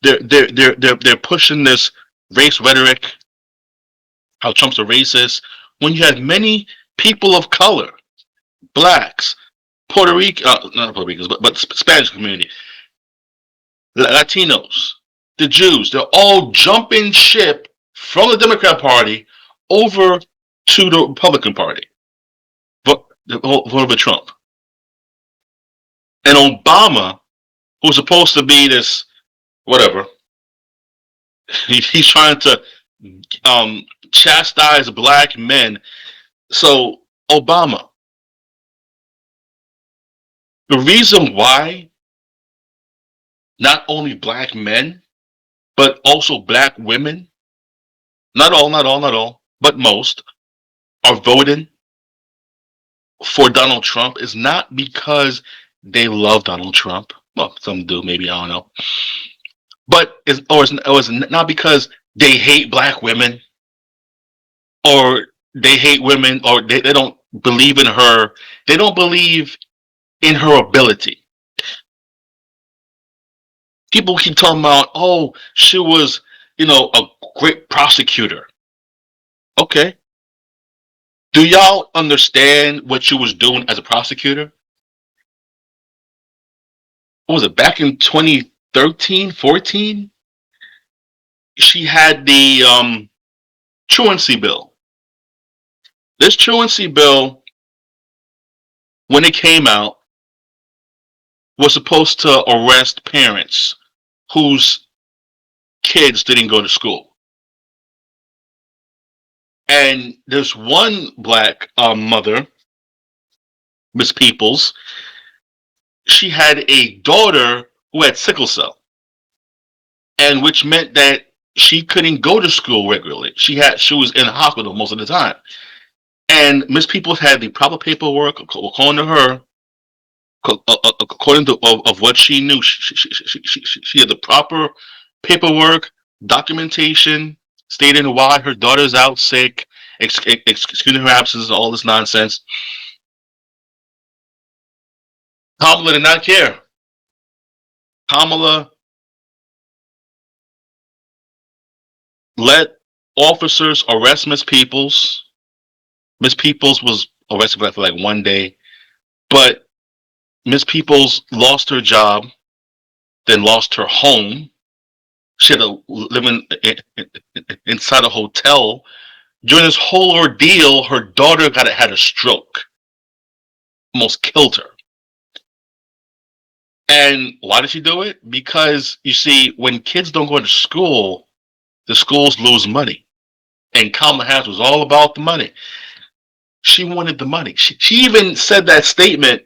They're pushing this race rhetoric, how Trump's a racist, when you have many people of color, blacks, Puerto Rican, not Puerto Ricans, but Spanish community, Latinos, the Jews. They're all jumping ship from the Democrat Party over to the Republican Party. Vote for Trump. And Obama, who's supposed to be this whatever, he's trying to um, chastise black men. So Obama, the reason why not only black men but also black women, not all, but most are voting for Donald Trump is not because they love Donald Trump. Well, some do, maybe, I don't know. But it's not because they hate black women, or they hate women, or they don't believe in her. They don't believe in her ability. People keep talking about, oh, she was, a great prosecutor. Okay. Do y'all understand what she was doing as a prosecutor? What was it, back in 2013, 14? She had the truancy bill. This truancy bill, when it came out, was supposed to arrest parents whose kids didn't go to school. And there's one black mother, Miss Peoples. She had a daughter who had sickle cell, and which meant that she couldn't go to school regularly. She was in the hospital most of the time. And Miss Peoples had the proper paperwork according to her, according to of what she knew. She had the proper paperwork, documentation, stating why her daughter's out sick, excusing her absence, and all this nonsense. Kamala did not care. Kamala let officers arrest Miss Peoples. Miss Peoples was arrested for like one day, but Miss Peoples lost her job, then lost her home. She had to live inside a hotel. During this whole ordeal, her daughter had a stroke, almost killed her. And why did she do it? Because you see, when kids don't go to school, the schools lose money. And Kamala Harris was all about the money. She wanted the money. She even said that statement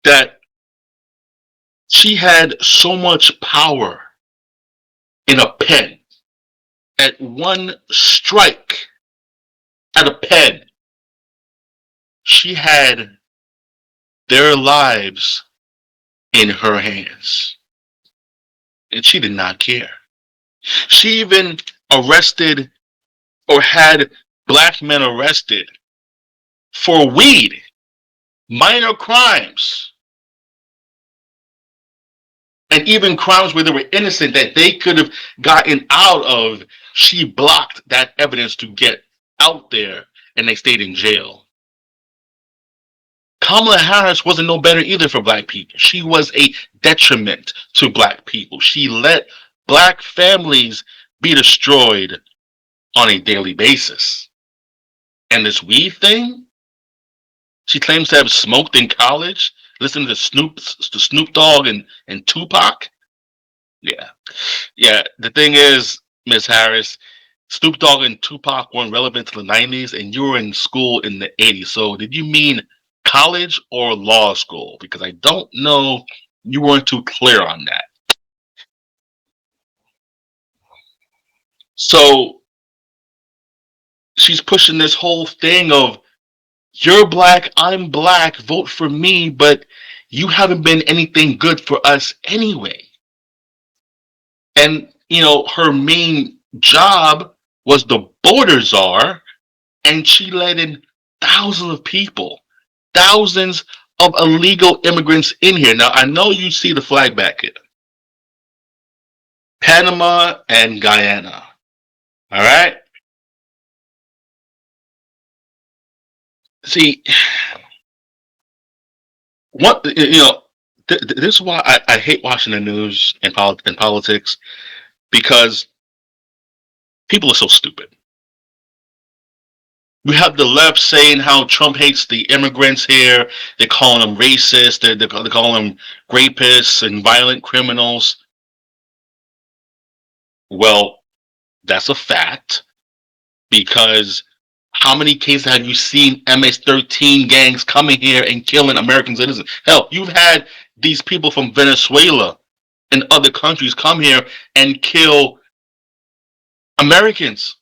that she had so much power in a pen. At one strike at a pen, she had their lives in her hands. And she did not care. She even arrested, or had black men arrested for weed, minor crimes, and even crimes where they were innocent that they could have gotten out of. She blocked that evidence to get out there, and they stayed in jail. Kamala Harris wasn't no better either for black people. She was a detriment to black people. She let black families be destroyed on a daily basis. And this weed thing, she claims to have smoked in college, listening to Snoop Dogg and Tupac. Yeah. Yeah. The thing is, Miss Harris, Snoop Dogg and Tupac weren't relevant to the 90s, and you were in school in the 80s. So did you mean college or law school? Because I don't know, you weren't too clear on that. So she's pushing this whole thing of, you're black, I'm black, vote for me, but you haven't been anything good for us anyway. And, her main job was the border czar, and she let in thousands of people, thousands of illegal immigrants in here. Now, I know you see the flag back here. Panama and Guyana. All right? See, what, This is why I hate watching the news and politics, because people are so stupid. We have the left saying how Trump hates the immigrants here. They're calling them racist. They're calling them rapists and violent criminals. Well, that's a fact, because how many cases have you seen MS-13 gangs coming here and killing American citizens? Hell, you've had these people from Venezuela and other countries come here and kill Americans.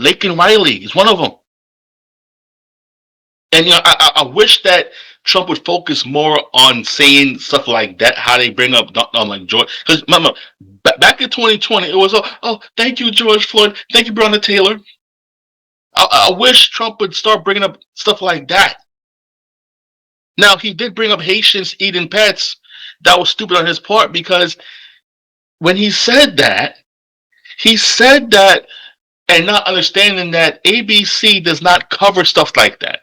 Laken Riley is one of them. And I wish that Trump would focus more on saying stuff like that, how they bring up like George. Because remember, back in 2020, it was thank you George Floyd, thank you Breonna Taylor. I wish Trump would start bringing up stuff like that. Now he did bring up Haitians eating pets. That was stupid on his part, because when he said that and not understanding that ABC does not cover stuff like that.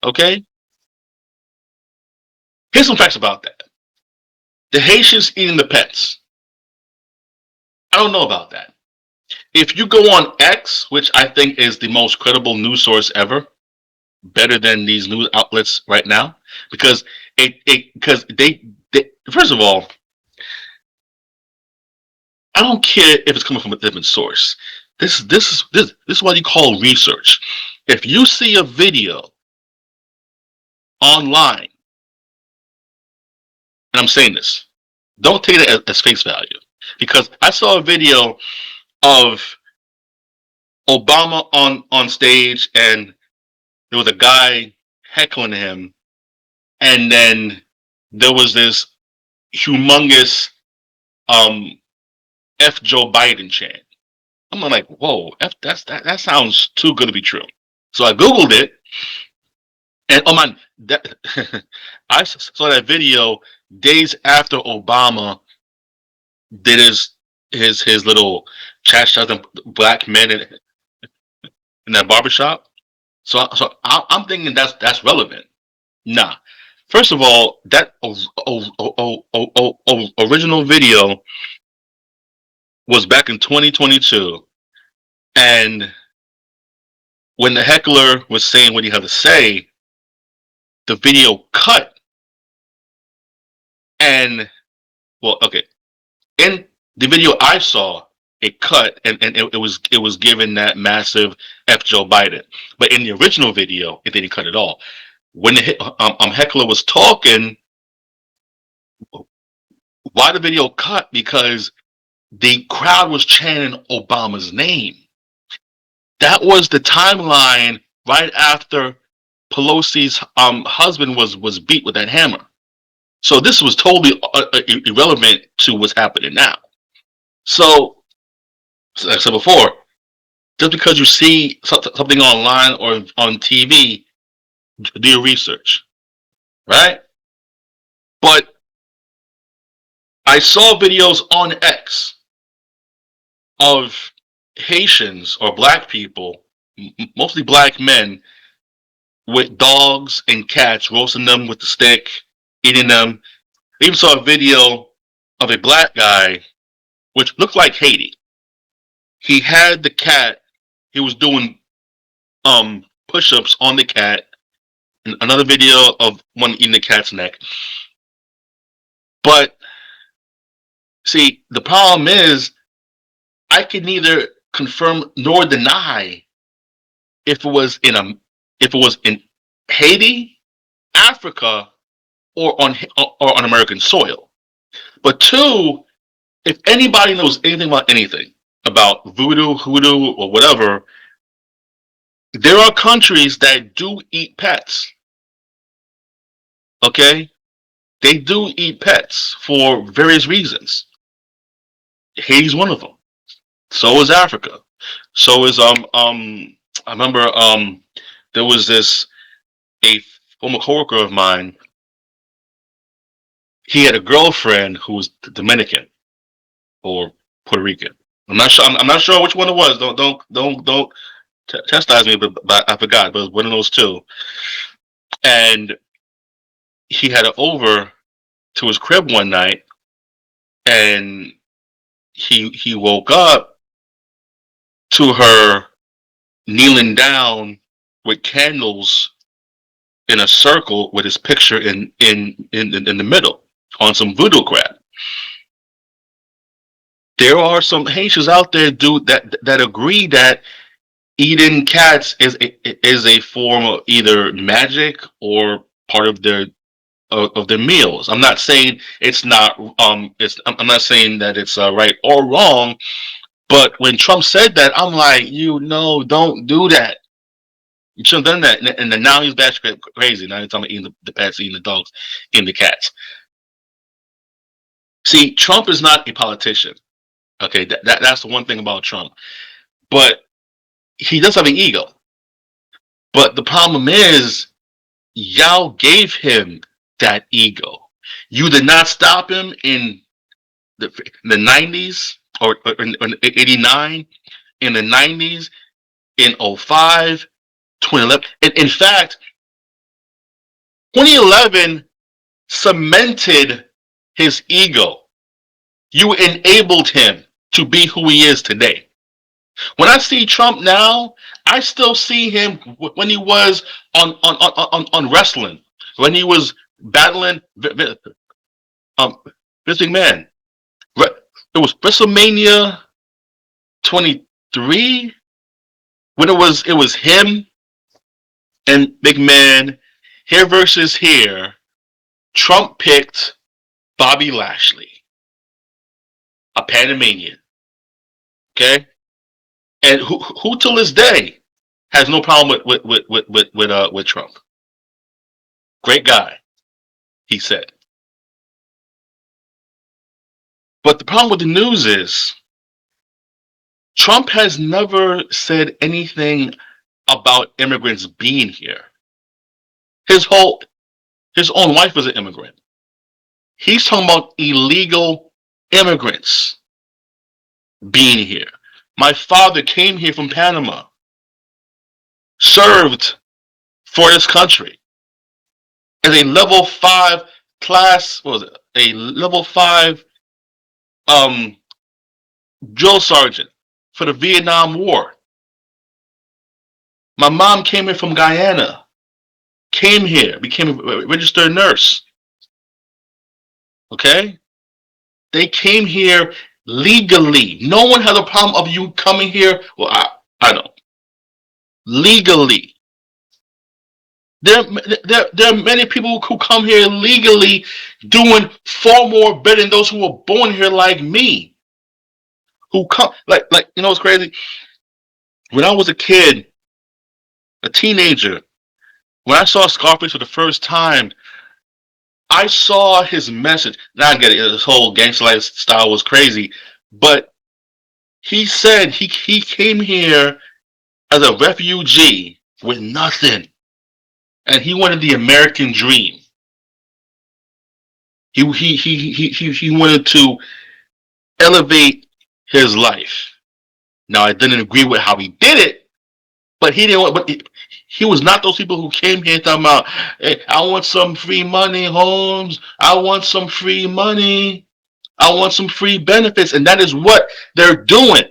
Okay? Here's some facts about that. The Haitians eating the pets. I don't know about that. If you go on X, which I think is the most credible news source ever, better than these news outlets right now, because because they first of all, I don't care if it's coming from a different source. This is what you call research. If you see a video online, and I'm saying this, don't take it as face value, because I saw a video of Obama on stage, and there was a guy heckling him, and then there was this humongous um F Joe Biden chant. I'm like, whoa, that sounds too good to be true. So I googled it, and oh man, that I saw that video days after Obama did his little chastising black men in that barbershop. I'm thinking that's relevant. Nah. First of all, that original video was back in 2022, and when the heckler was saying what he had to say, the video cut, and well, okay, in the video I saw, it cut, and it was given that massive F Joe Biden, but in the original video, it didn't cut at all. When the heckler was talking, why the video cut? Because the crowd was chanting Obama's name. That was the timeline right after Pelosi's husband was beat with that hammer. So this was totally irrelevant to what's happening now. So, like I said before, just because you see something online or on TV, do your research, right? But I saw videos on X of Haitians or black people, mostly black men, with dogs and cats, roasting them with the stick, eating them. I even saw a video of a black guy, which looked like Haiti. He had the cat. He was doing push-ups on the cat. And another video of one eating the cat's neck. But see, the problem is I can neither confirm nor deny if it was in Haiti, Africa, or on American soil. But two, if anybody knows anything about voodoo, hoodoo, or whatever, there are countries that do eat pets. Okay, they do eat pets for various reasons. Haiti's one of them. So is Africa. So is I remember there was this a former coworker of mine. He had a girlfriend who was Dominican or Puerto Rican. I'm not sure. I'm not sure which one it was. Don't chastise me, but I forgot. But it was one of those two. And he had her over, to his crib one night, and he woke up to her kneeling down with candles in a circle with his picture in the middle on some voodoo crap. There are some Haitians out there, dude, that agree that eating cats is a form of either magic or part of their meals. I'm not saying it's not. I'm not saying that it's right or wrong. But when Trump said that, I'm like, don't do that. You shouldn't have done that. And then now he's back crazy. Now he's talking about eating the pets, eating the dogs, eating the cats. See, Trump is not a politician. Okay, that's the one thing about Trump. But he does have an ego. But the problem is, y'all gave him that ego. You did not stop him in the 90s or in 89, in the 90s, in 05, 2011. In fact, 2011 cemented his ego. You enabled him to be who he is today. When I see Trump now, I still see him when he was on wrestling, when he was battling um, Vince McMahon. It was WrestleMania 23 when it was him and McMahon, here versus here. Trump picked Bobby Lashley, a Panamanian. Okay, and who till this day has no problem with Trump. Great guy, he said. But the problem with the news is Trump has never said anything about immigrants being here. His whole his own wife was an immigrant. He's talking about illegal immigrants being here. My father came here from Panama, served for this country as a level 5 class. What was it? A level 5 um, drill sergeant for the Vietnam War. My mom came here from Guyana, came here, became a registered nurse. Okay? They came here legally. No one had a problem of you coming here. Well, I know. Legally. There are many people who come here legally doing far more better than those who were born here like me. Who come like what's crazy? When I was a kid, a teenager, when I saw Scarface for the first time, I saw his message. Now I get it, his whole gangster lifestyle was crazy, but he said he came here as a refugee with nothing, and he wanted the American dream. He wanted to elevate his life. Now I didn't agree with how he did it, but he didn't want. But he was not those people who came here talking about, hey, I want some free money, Holmes. I want some free money. I want some free benefits, and that is what they're doing.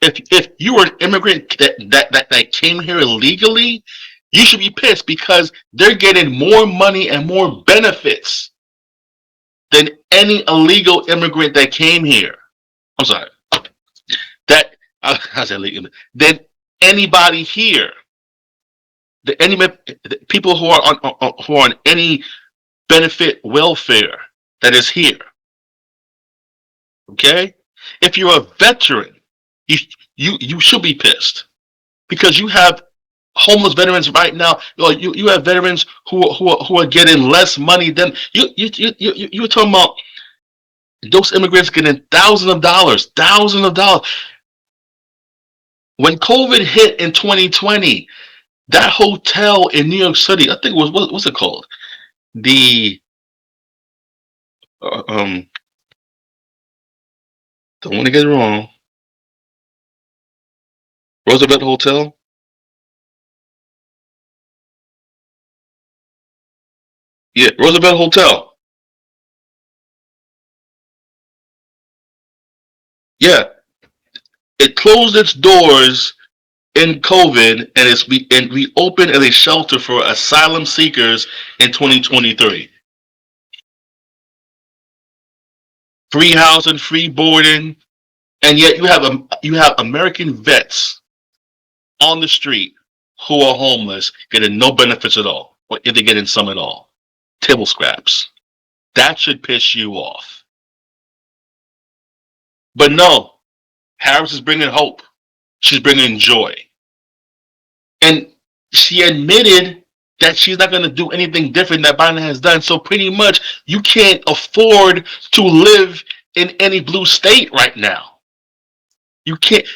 If you were an immigrant that came here illegally, you should be pissed because they're getting more money and more benefits than any illegal immigrant that came here. I'm sorry. That I said illegal. Than anybody here. The people who are on any benefit welfare that is here. Okay? If you're a veteran, you you should be pissed because you have homeless veterans right now. You have veterans who are getting less money than you were talking about those immigrants getting thousands of dollars. When COVID hit in 2020, that hotel in New York City, I think it was what's it called? The uh, um, don't want to get it wrong. Roosevelt Hotel. Yeah, Roosevelt Hotel. Yeah, it closed its doors in COVID, and and we opened as a shelter for asylum seekers in 2023. Free housing, free boarding, and yet you have American vets on the street who are homeless getting no benefits at all, or if they're getting some at all. Table scraps. That should piss you off. But no, Harris is bringing hope. She's bringing joy. And she admitted that she's not going to do anything different that Biden has done. So pretty much you can't afford to live in any blue state right now. You can't.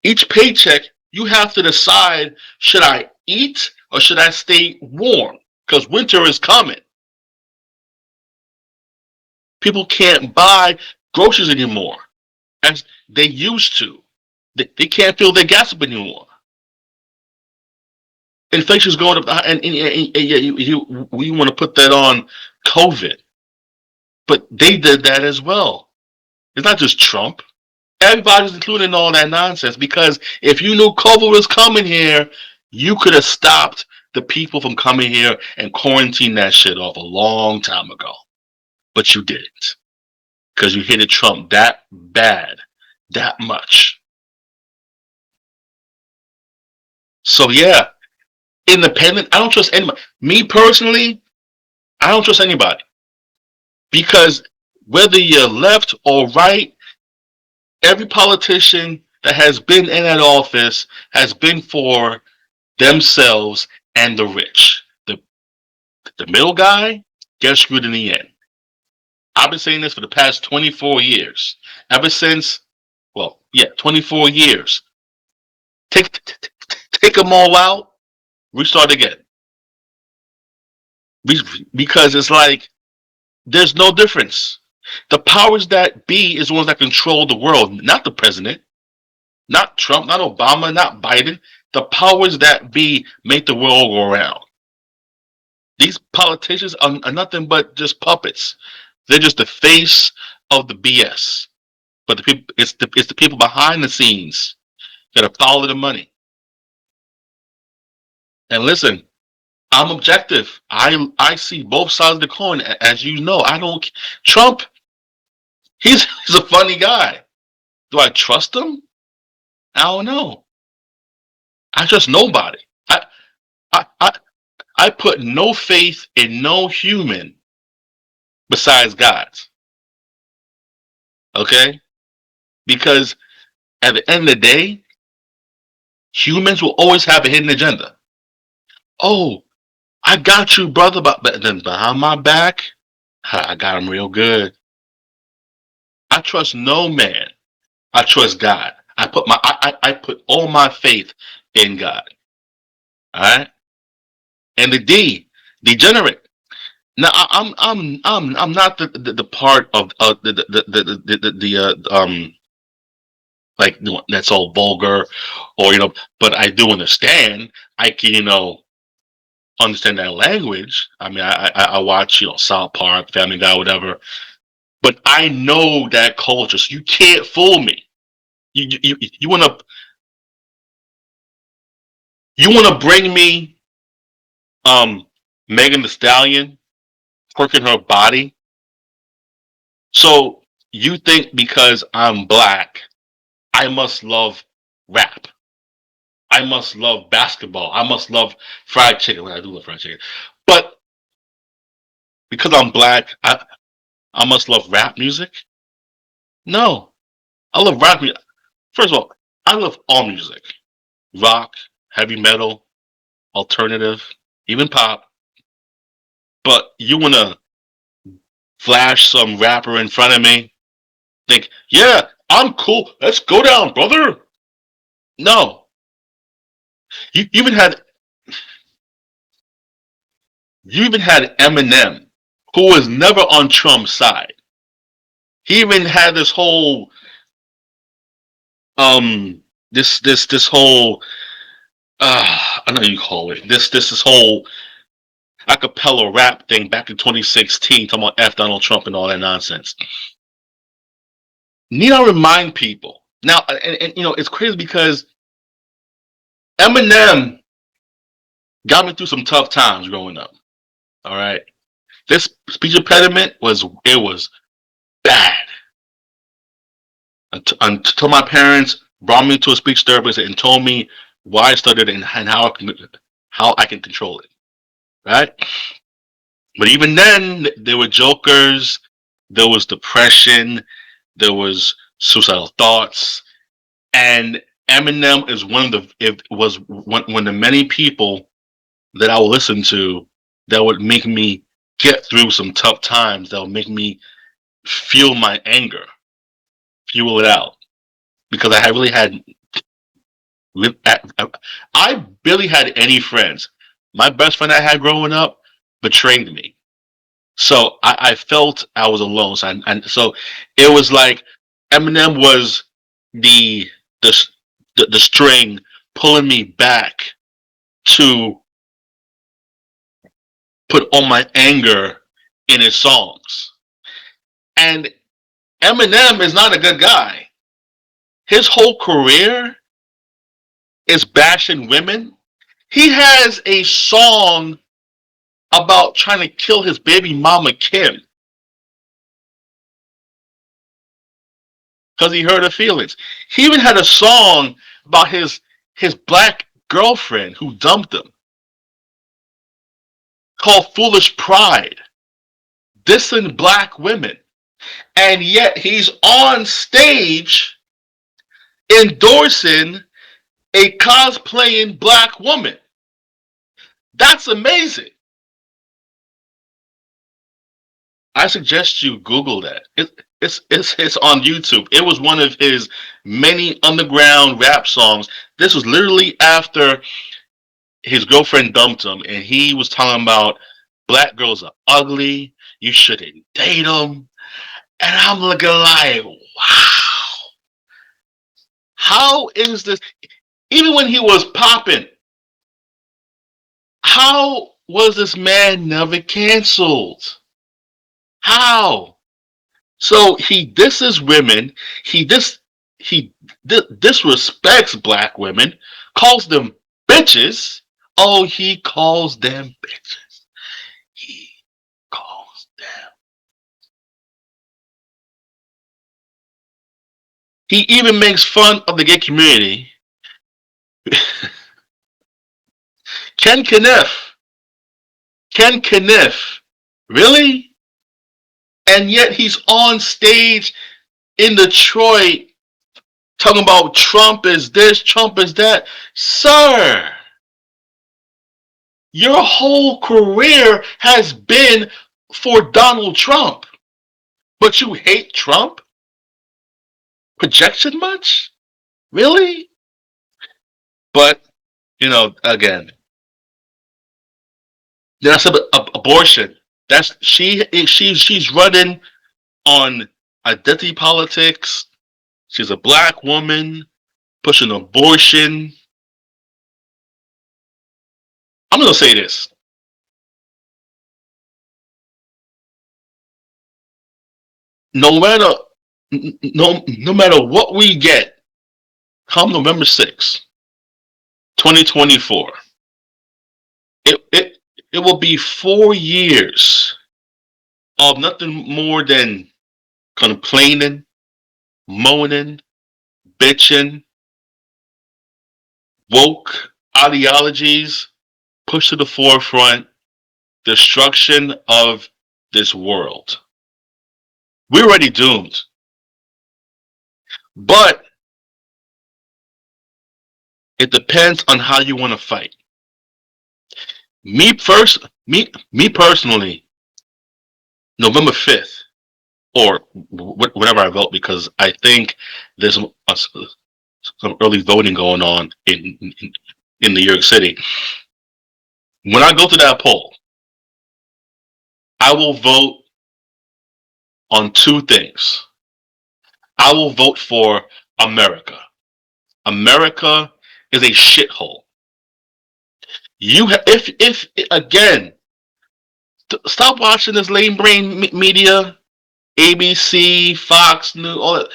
Each paycheck, you have to decide, should I eat or should I stay warm? Because winter is coming. People can't buy groceries anymore as they used to. They can't fill their gas up anymore. Inflation's going up, and yeah, we want to put that on COVID, but they did that as well. It's not just Trump. Everybody's including all that nonsense because if you knew COVID was coming here, you could have stopped the people from coming here and quarantine that shit off a long time ago. But you didn't because you hated Trump that bad, that much. So yeah, independent. I don't trust anybody. Me personally, I don't trust anybody because whether you're left or right, every politician that has been in that office has been for themselves and the rich. The middle guy gets screwed in the end. I've been saying this for the past 24 years. Ever since, well, yeah, 24 years. Take them all out, restart again. Because it's like there's no difference. The powers that be is the ones that control the world, not the president, not Trump, not Obama, not Biden. The powers that be make the world go around. These politicians are nothing but just puppets. They're just the face of the BS. But the people, it's the people behind the scenes that are following the money. And listen, I'm objective. I see both sides of the coin. As you know, I don't. Trump, he's a funny guy. Do I trust him? I don't know. I trust nobody. I I I, I put no faith in no human besides God's. Okay, because at the end of the day, humans will always have a hidden agenda. Oh, I got you, brother, but then behind my back, I got him real good. I trust no man. I trust God. I put all my faith in God. All right. And the D, degenerate. Now I'm not the part of like that's all vulgar or but I do understand. I can understand that language. I mean, I watch South Park, Family Guy, whatever. But I know that culture, so you can't fool me. You wanna bring me Megan the Stallion twerking her body? So you think because I'm black, I must love rap? I must love basketball. I must love fried chicken. Well, I do love fried chicken, but because I'm black, I must love rap music? No, I love rap music. First of all, I love all music: rock, heavy metal, alternative, even pop. But you wanna flash some rapper in front of me? Think, yeah, I'm cool. Let's go down, brother. No, you even had Eminem, who was never on Trump's side. He even had this whole this whole I don't know what you call it this whole acapella rap thing back in 2016, talking about F Donald Trump and all that nonsense. Need I remind people now? And it's crazy because Eminem got me through some tough times growing up. All right, this speech impediment was bad until my parents brought me to a speech therapist and told me why I studied it and how I can control it. Right, but even then, there were jokers, there was depression, there was suicidal thoughts, and Eminem is one of the it was one of the many people that I will listen to that would make me get through some tough times. That would make me feel my anger, fuel it out, because I really had I barely had any friends. My best friend I had growing up betrayed me, so I felt I was alone. So it was like Eminem was the the the string pulling me back to put all my anger in his songs. And Eminem is not a good guy. His whole career is bashing women. He has a song about trying to kill his baby mama Kim because he hurt her feelings. He even had a song about his black girlfriend who dumped him called Foolish Pride, dissing black women. And yet he's on stage endorsing a cosplaying black woman. That's amazing. I suggest you Google that. It's on YouTube. It was one of his many underground rap songs. This was literally after his girlfriend dumped him, and he was talking about black girls are ugly. You shouldn't date them. And I'm looking like, wow, how is this? Even when he was popping, how was this man never canceled? How? So he disses women. He disrespects black women. Calls them bitches. Oh, he calls them bitches. He calls them. He even makes fun of the gay community. Ken Kniff. Ken Kniff. Really? And yet he's on stage in Detroit talking about Trump is this, Trump is that. Sir, your whole career has been for Donald Trump, but you hate Trump? Projection much? Really? But, again, that's abortion. That's she's running on identity politics. She's a black woman pushing abortion. I'm gonna say this. No matter no matter what we get come November 6th, 2024, it will be 4 years of nothing more than complaining, moaning, bitching, woke ideologies pushed to the forefront, destruction of this world. We're already doomed. But it depends on how you want to fight. Me personally, November 5th, or whenever I vote, because I think there's some early voting going on in New York City. When I go to that poll, I will vote on two things. I will vote for America. America is a shithole. If again, Stop watching this lame brain media, ABC, Fox News, all that.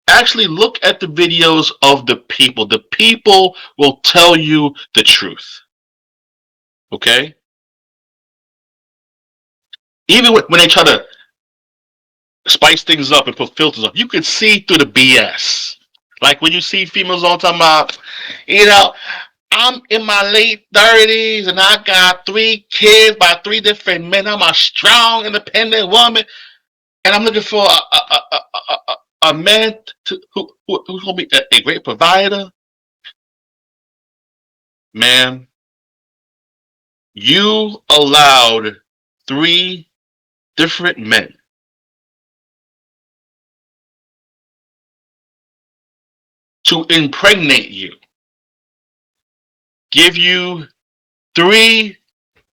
Actually, look at the videos of the people. The people will tell you the truth. Okay? Even when they try to spice things up and put filters on, you can see through the BS. Like when you see females all talking about, you know, I'm in my late 30s and I got 3 kids by 3 different men. I'm a strong, independent woman, and I'm looking for a man who's going to be a great provider. Man, you allowed 3 different men to impregnate you, give you 3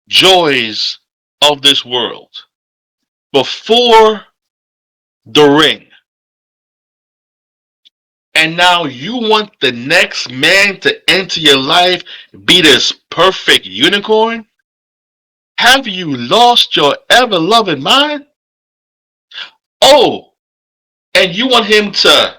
joys of this world before the ring. And now you want the next man to enter your life, be this perfect unicorn? Have you lost your ever loving mind? Oh, and you want him to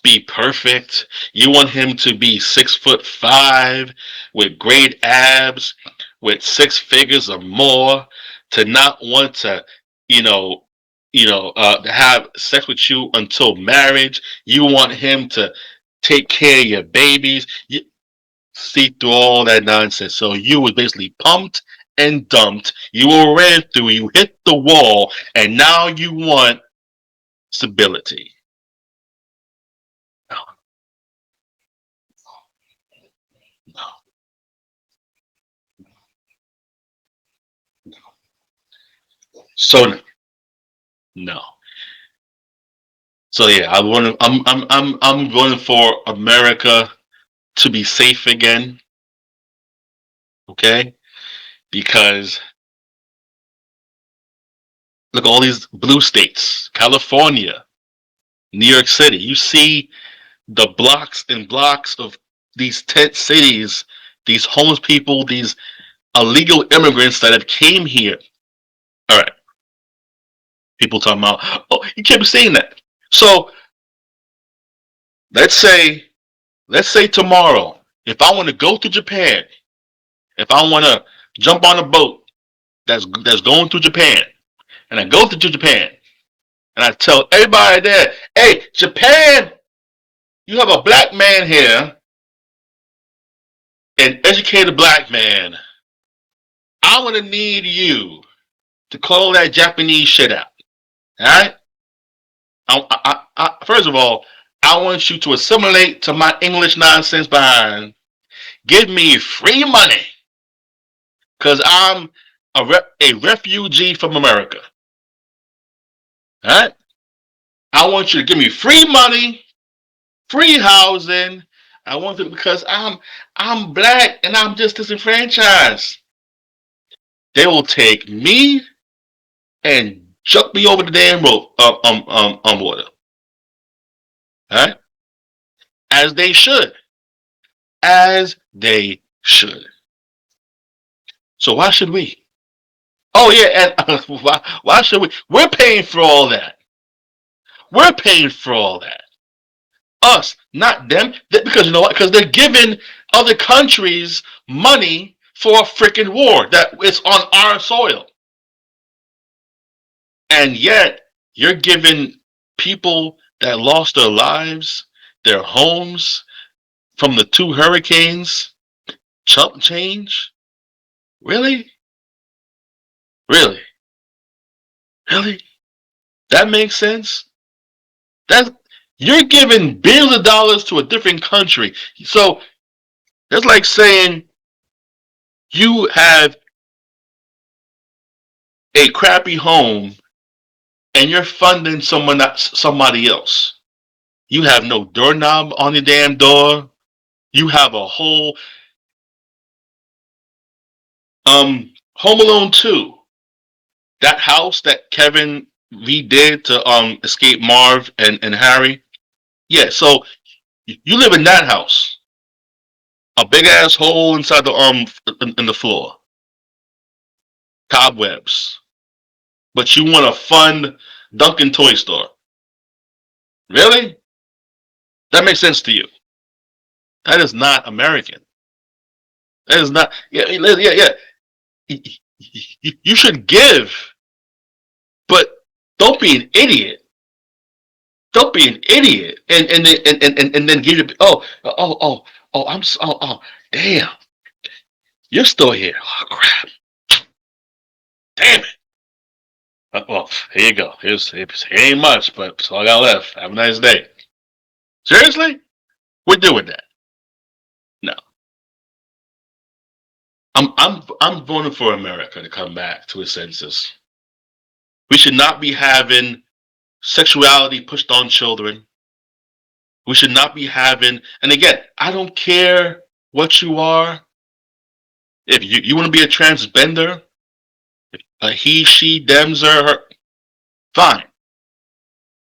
be perfect. You want him to be 6'5" with great abs, with 6 figures or more, to not want to, you know, have sex with you until marriage. You want him to take care of your babies. You see through all that nonsense. So you was basically pumped and dumped. You were ran through. You hit the wall, and now you want stability. No, no, no. So no. So yeah, I want to. I'm going for America to be safe again. Okay, because look, all these blue states, California, New York City. You see the blocks and blocks of these tent cities, these homeless people, these illegal immigrants that have came here. All right, people talking about, oh, you can't be saying that. So let's say, let's say tomorrow, if I want to go to Japan, if I want to jump on a boat that's going to Japan, and I go to Japan, and I tell everybody there, hey, Japan, you have a black man here, an educated black man. I'm gonna need you to call that Japanese shit out. All right? First of all, I want you to assimilate to my English nonsense behind. Give me free money, cause I'm a refugee from America. All right? I want you to give me free money, free housing. I want it because I'm black and I'm just disenfranchised. They will take me and chuck me over the damn rope, water. All right, as they should, as they should. So why should we? Oh yeah, and why should we? We're paying for all that. We're paying for all that. Us, not them. Because you know what? Because they're giving other countries money for a freaking war that is on our soil. And yet, you're giving people that lost their lives, their homes from the 2 hurricanes, chump change? Really? Really? Really? That makes sense? That you're giving billions of dollars to a different country. So that's like saying you have a crappy home and you're funding somebody else. You have no doorknob on your damn door. You have a whole Home Alone 2. That house that Kevin redid to escape Marv and Harry. Yeah, so you live in that house. A big ass hole inside the in the floor. cobwebs, but you want to fund Duncan Toy Store. Really? That makes sense to you? That is not American. That is not. Yeah, yeah, yeah. You should give, but don't be an idiot. Don't be an idiot, and then give it. Oh, damn, you're still here. Oh crap, damn it. Well, here you go. Here ain't much, but that's all I got left. Have a nice day. Seriously, we're doing that. No, I'm voting for America to come back to its senses. We should not be having sexuality pushed on children. We should not be having, and again, I don't care what you are. If you want to be a transgender, a he, she, them, her, fine.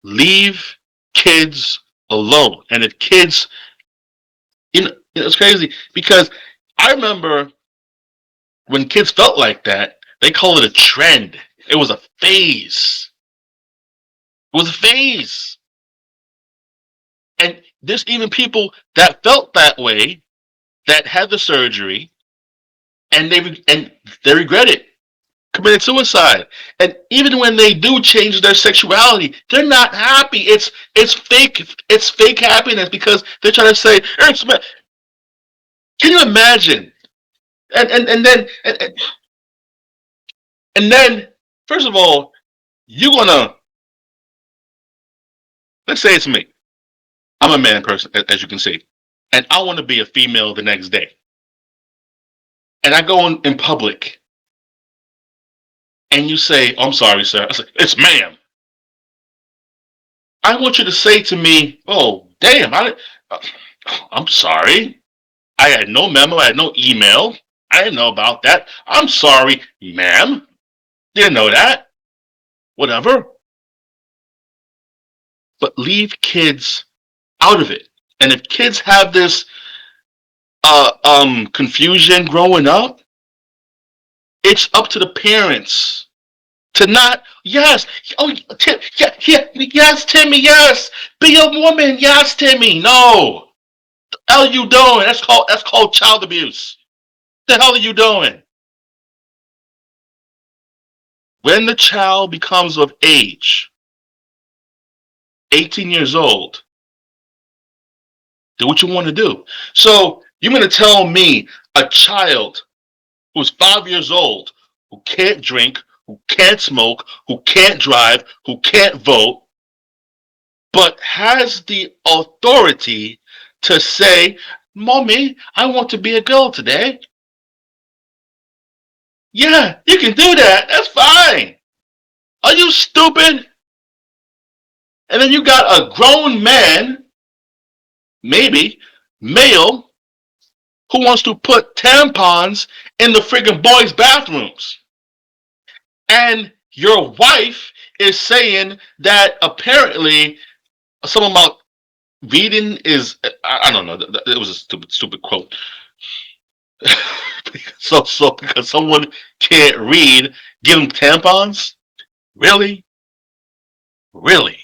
Leave kids alone. And if kids, it's crazy because I remember when kids felt like that, they call it a trend. It was a phase. It was a phase. And there's even people that felt that way that had the surgery and they regret it, committed suicide. And even when they do change their sexuality, they're not happy. It's fake. It's fake happiness because they're trying to say, can you imagine? And then first of all, you're gonna let's say it's me. I'm a man person, as you can see, and I want to be a female the next day. And I go in public, and you say, "I'm sorry, sir." I say, "It's ma'am." I want you to say to me, "Oh, damn! I'm sorry. I had no memo. I had no email. I didn't know about that. I'm sorry, ma'am. Didn't know that. Whatever." But leave kids out of it. And if kids have this confusion growing up, it's up to the parents to not. Yes, oh, yeah, yeah, yes, Timmy, yes, be a woman, yes, Timmy. No, the hell are you doing? That's called child abuse. The hell are you doing? When the child becomes of age, 18 years old, do what you want to do. So you're going to tell me a child who's 5 years old, who can't drink, who can't smoke, who can't drive, who can't vote, but has the authority to say, "Mommy, I want to be a girl today." Yeah, you can do that. That's fine. Are you stupid? And then you got a grown man, maybe male, who wants to put tampons in the friggin' boys' bathrooms. And your wife is saying that apparently something about reading is, I don't know, it was a stupid quote. So because someone can't read, give them tampons? Really? Really?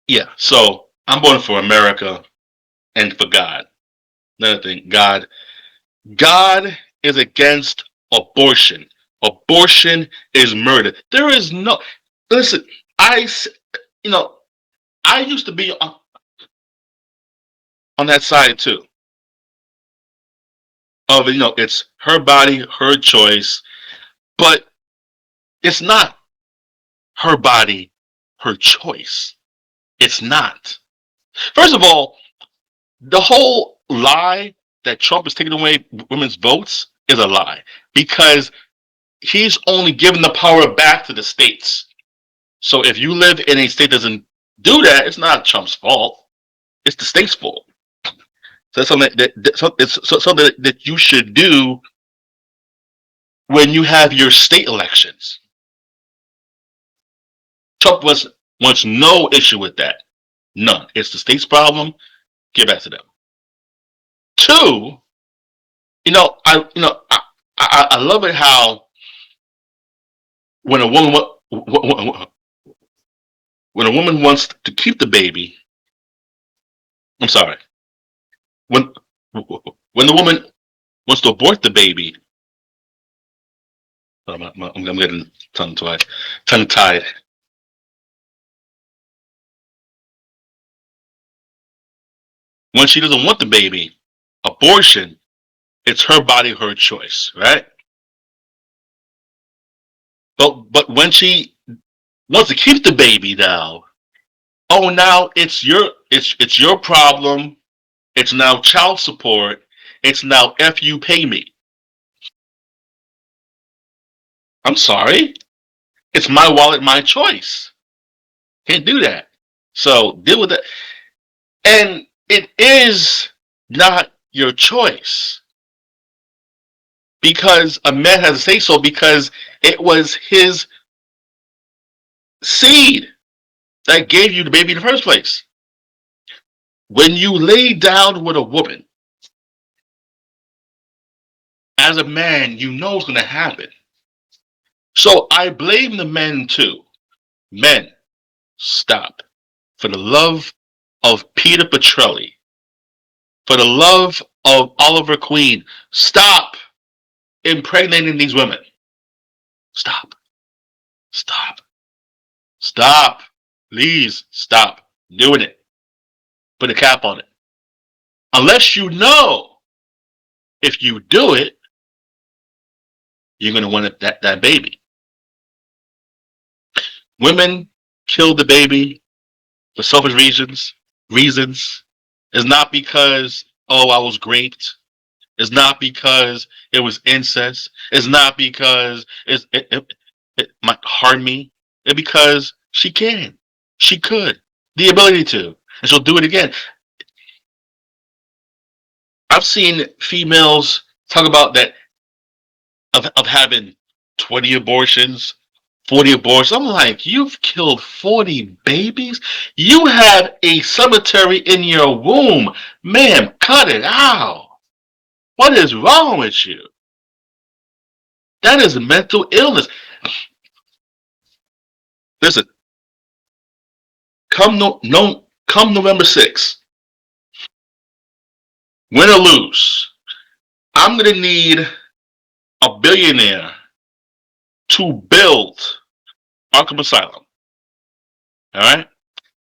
Yeah, so I'm voting for America and for God. Another thing, God is against abortion. Abortion is murder. There is no, listen, you know, I used to be on that side too. Of, it's her body, her choice, but it's not her body, her choice. It's not. First of all, the whole lie that Trump is taking away women's votes is a lie because he's only giving the power back to the states. So if you live in a state that doesn't do that, it's not Trump's fault. It's the state's fault. So that's something it's something that you should do when you have your state elections. Trump wants no issue with that. None. It's the state's problem. Give back to them. Two, I I love it how when a woman when a woman wants to keep the baby, I'm sorry, when when the woman wants to abort the baby, I'm getting tongue tied. When she doesn't want the baby, abortion, it's her body, her choice, right? But when she wants to keep the baby now, oh now it's your problem. It's now child support. It's now F you pay me. I'm sorry. It's my wallet, my choice. Can't do that. So deal with it. And it is not your choice because a man has to say so because it was his seed that gave you the baby in the first place. When you lay down with a woman, as a man, you know what's going to happen. So I blame the men too. Men, stop. For the love of Peter Petrelli, for the love of Oliver Queen, stop impregnating these women. Stop. Stop. Stop. Please stop doing it. Put a cap on it. Unless you know if you do it, you're going to want that baby. Women kill the baby for selfish reasons. Reasons. It's not because, oh, I was raped. It's not because it was incest. It's not because it might harm me. It's because she can. She could. The ability to. And she'll do it again. I've seen females talk about that of having 20 abortions, 40 abortions. I'm like, you've killed 40 babies? You have a cemetery in your womb. Ma'am, cut it out. What is wrong with you? That is mental illness. Listen, come November 6th, win or lose, I'm gonna need a billionaire to build Arkham Asylum. All right?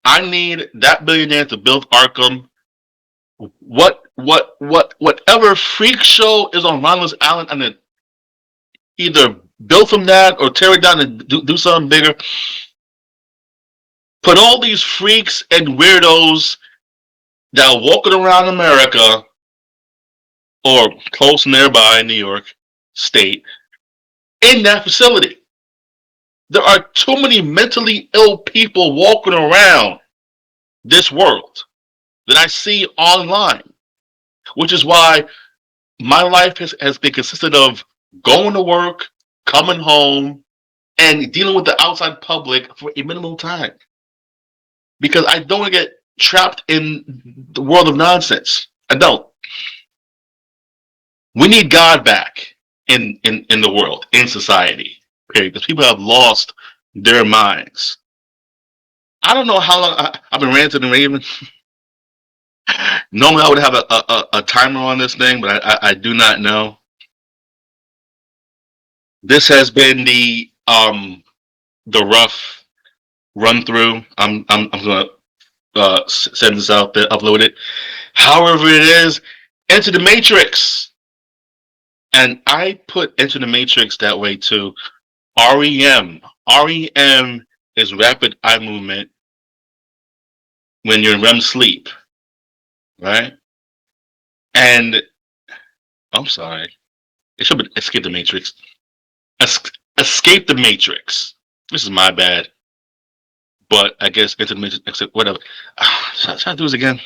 I need that billionaire to build Arkham. Whatever freak show is on Ronald's Island, and then either build from that or tear it down and do something bigger. Put all these freaks and weirdos that are walking around America or close nearby New York State in that facility. There are too many mentally ill people walking around this world that I see online, which is why my life has been consisted of going to work, coming home, and dealing with the outside public for a minimal time. Because I don't want to get trapped in the world of nonsense. I don't. We need God back in the world, in society, period. Because people have lost their minds. I don't know how long I've been ranting and raving. Normally, I would have a timer on this thing, but I do not know. This has been the rough run through. I'm gonna send this out there, upload it. However, it is Enter the Matrix, and I put Enter the Matrix that way too. REM. REM is rapid eye movement when you're in REM sleep, right? And I'm sorry, it should be Escape the Matrix. Escape the Matrix. This is my bad, but I guess Enter the Matrix. Whatever. Should I do this again?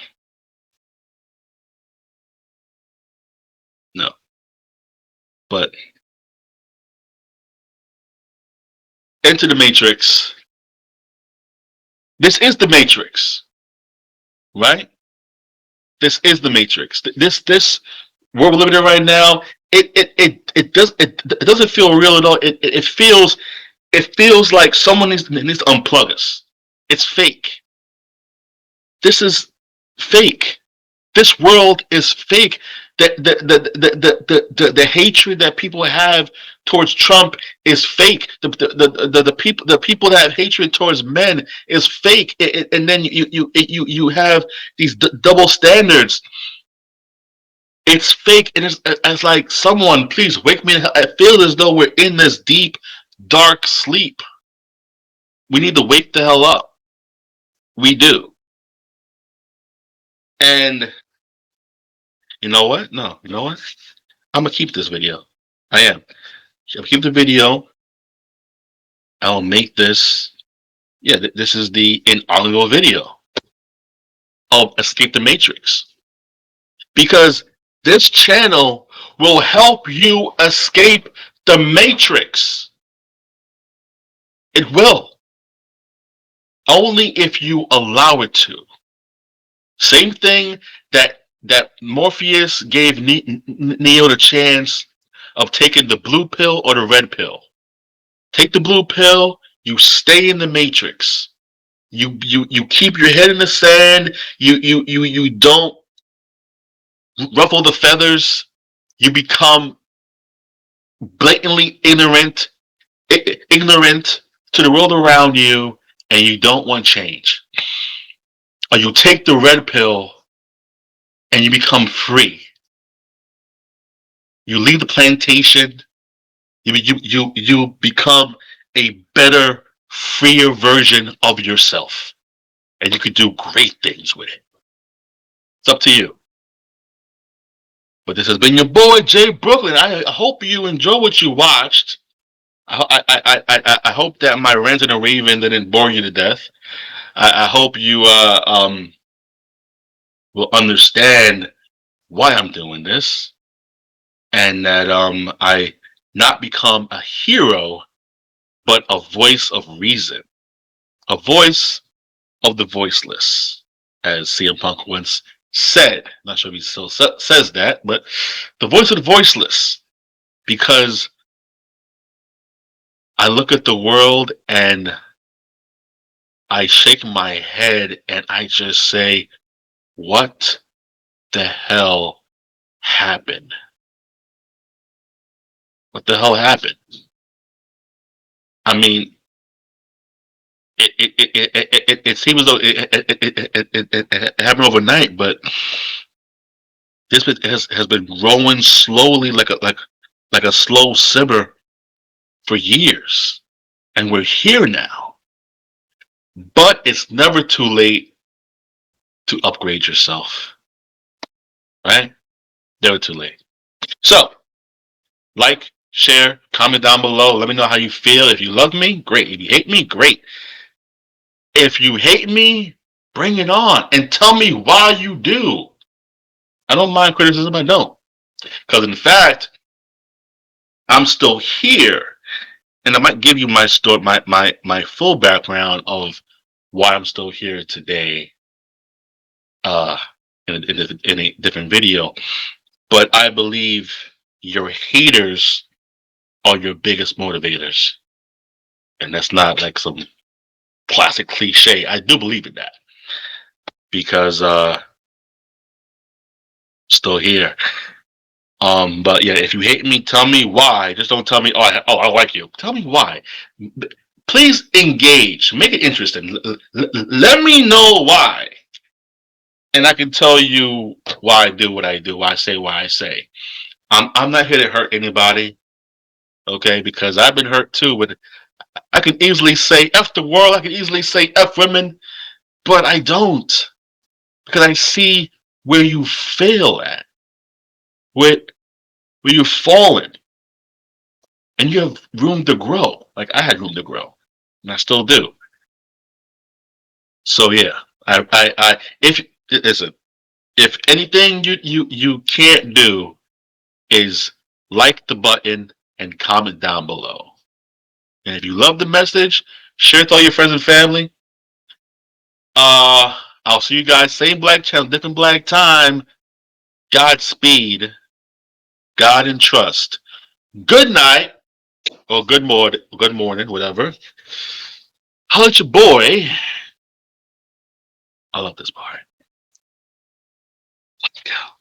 No, but Enter the Matrix. This is the Matrix, right? This is the Matrix. This world we're living in right now it doesn't feel real at all. It feels like someone needs to unplug us. It's fake. This is fake. This world is fake. The hatred that people have towards Trump is fake. The people that have hatred towards men is fake. And then you have these double standards. It's fake, and it's like, someone please wake me. I feel as though we're in this deep, dark sleep. We need to wake the hell up. We do. And you know what? No, you know what? I'm gonna keep this video. I am. I'll keep the video. I'll make this. Yeah, this is the inaugural video of Escape the Matrix, because this channel will help you escape the Matrix. It will, only if you allow it to. Same thing that Morpheus gave Neo the chance of taking the blue pill or the red pill. Take the blue pill, you stay in the Matrix. You keep your head in the sand. You don't ruffle the feathers. You become blatantly ignorant to the world around you, and you don't want change. Or you take the red pill and you become free. You leave the plantation. You become a better, freer version of yourself, and you can do great things with it. It's up to you. But this has been your boy Jay Brooklyn. I hope you enjoy what you watched. I hope that my rant and raving didn't bore you to death. I hope you will understand why I'm doing this, and that I not become a hero, but a voice of reason, a voice of the voiceless, as CM Punk once said. Not sure if he still says that, but the voice of the voiceless, because I look at the world and I shake my head and I just say, what the hell happened? What the hell happened? I mean, it seems as though it happened overnight, but this has been growing slowly, like a slow simmer for years, and we're here now. But it's never too late to upgrade yourself, right? Never too late. So, like, share, comment down below. Let me know how you feel. If you love me, great. If you hate me, great. If you hate me, bring it on and tell me why you do. I don't mind criticism. I don't, because in fact, I'm still here, and I might give you my story, my full background of why I'm still here today, uh, in a different video. But I believe your haters are your biggest motivators, and that's not like some classic cliche. I do believe in that, because still here. But yeah, if you hate me, tell me why. Just don't tell me, I like you. Tell me why. Please engage. Make it interesting. Let me know why, and I can tell you why I do what I do. Why I say. I'm not here to hurt anybody, okay? Because I've been hurt too. But I can easily say F the world. I can easily say F women, but I don't, because I see where you fail at, where you've fallen, and you have room to grow. Like I had room to grow, and I still do. So yeah, if listen, if anything you can't do is like the button and comment down below. And if you love the message, share it to all your friends and family. I'll see you guys, same black channel, different black time. Godspeed. God and trust. Good night or good morning, whatever. Holla at your boy. I love this part. Let's go.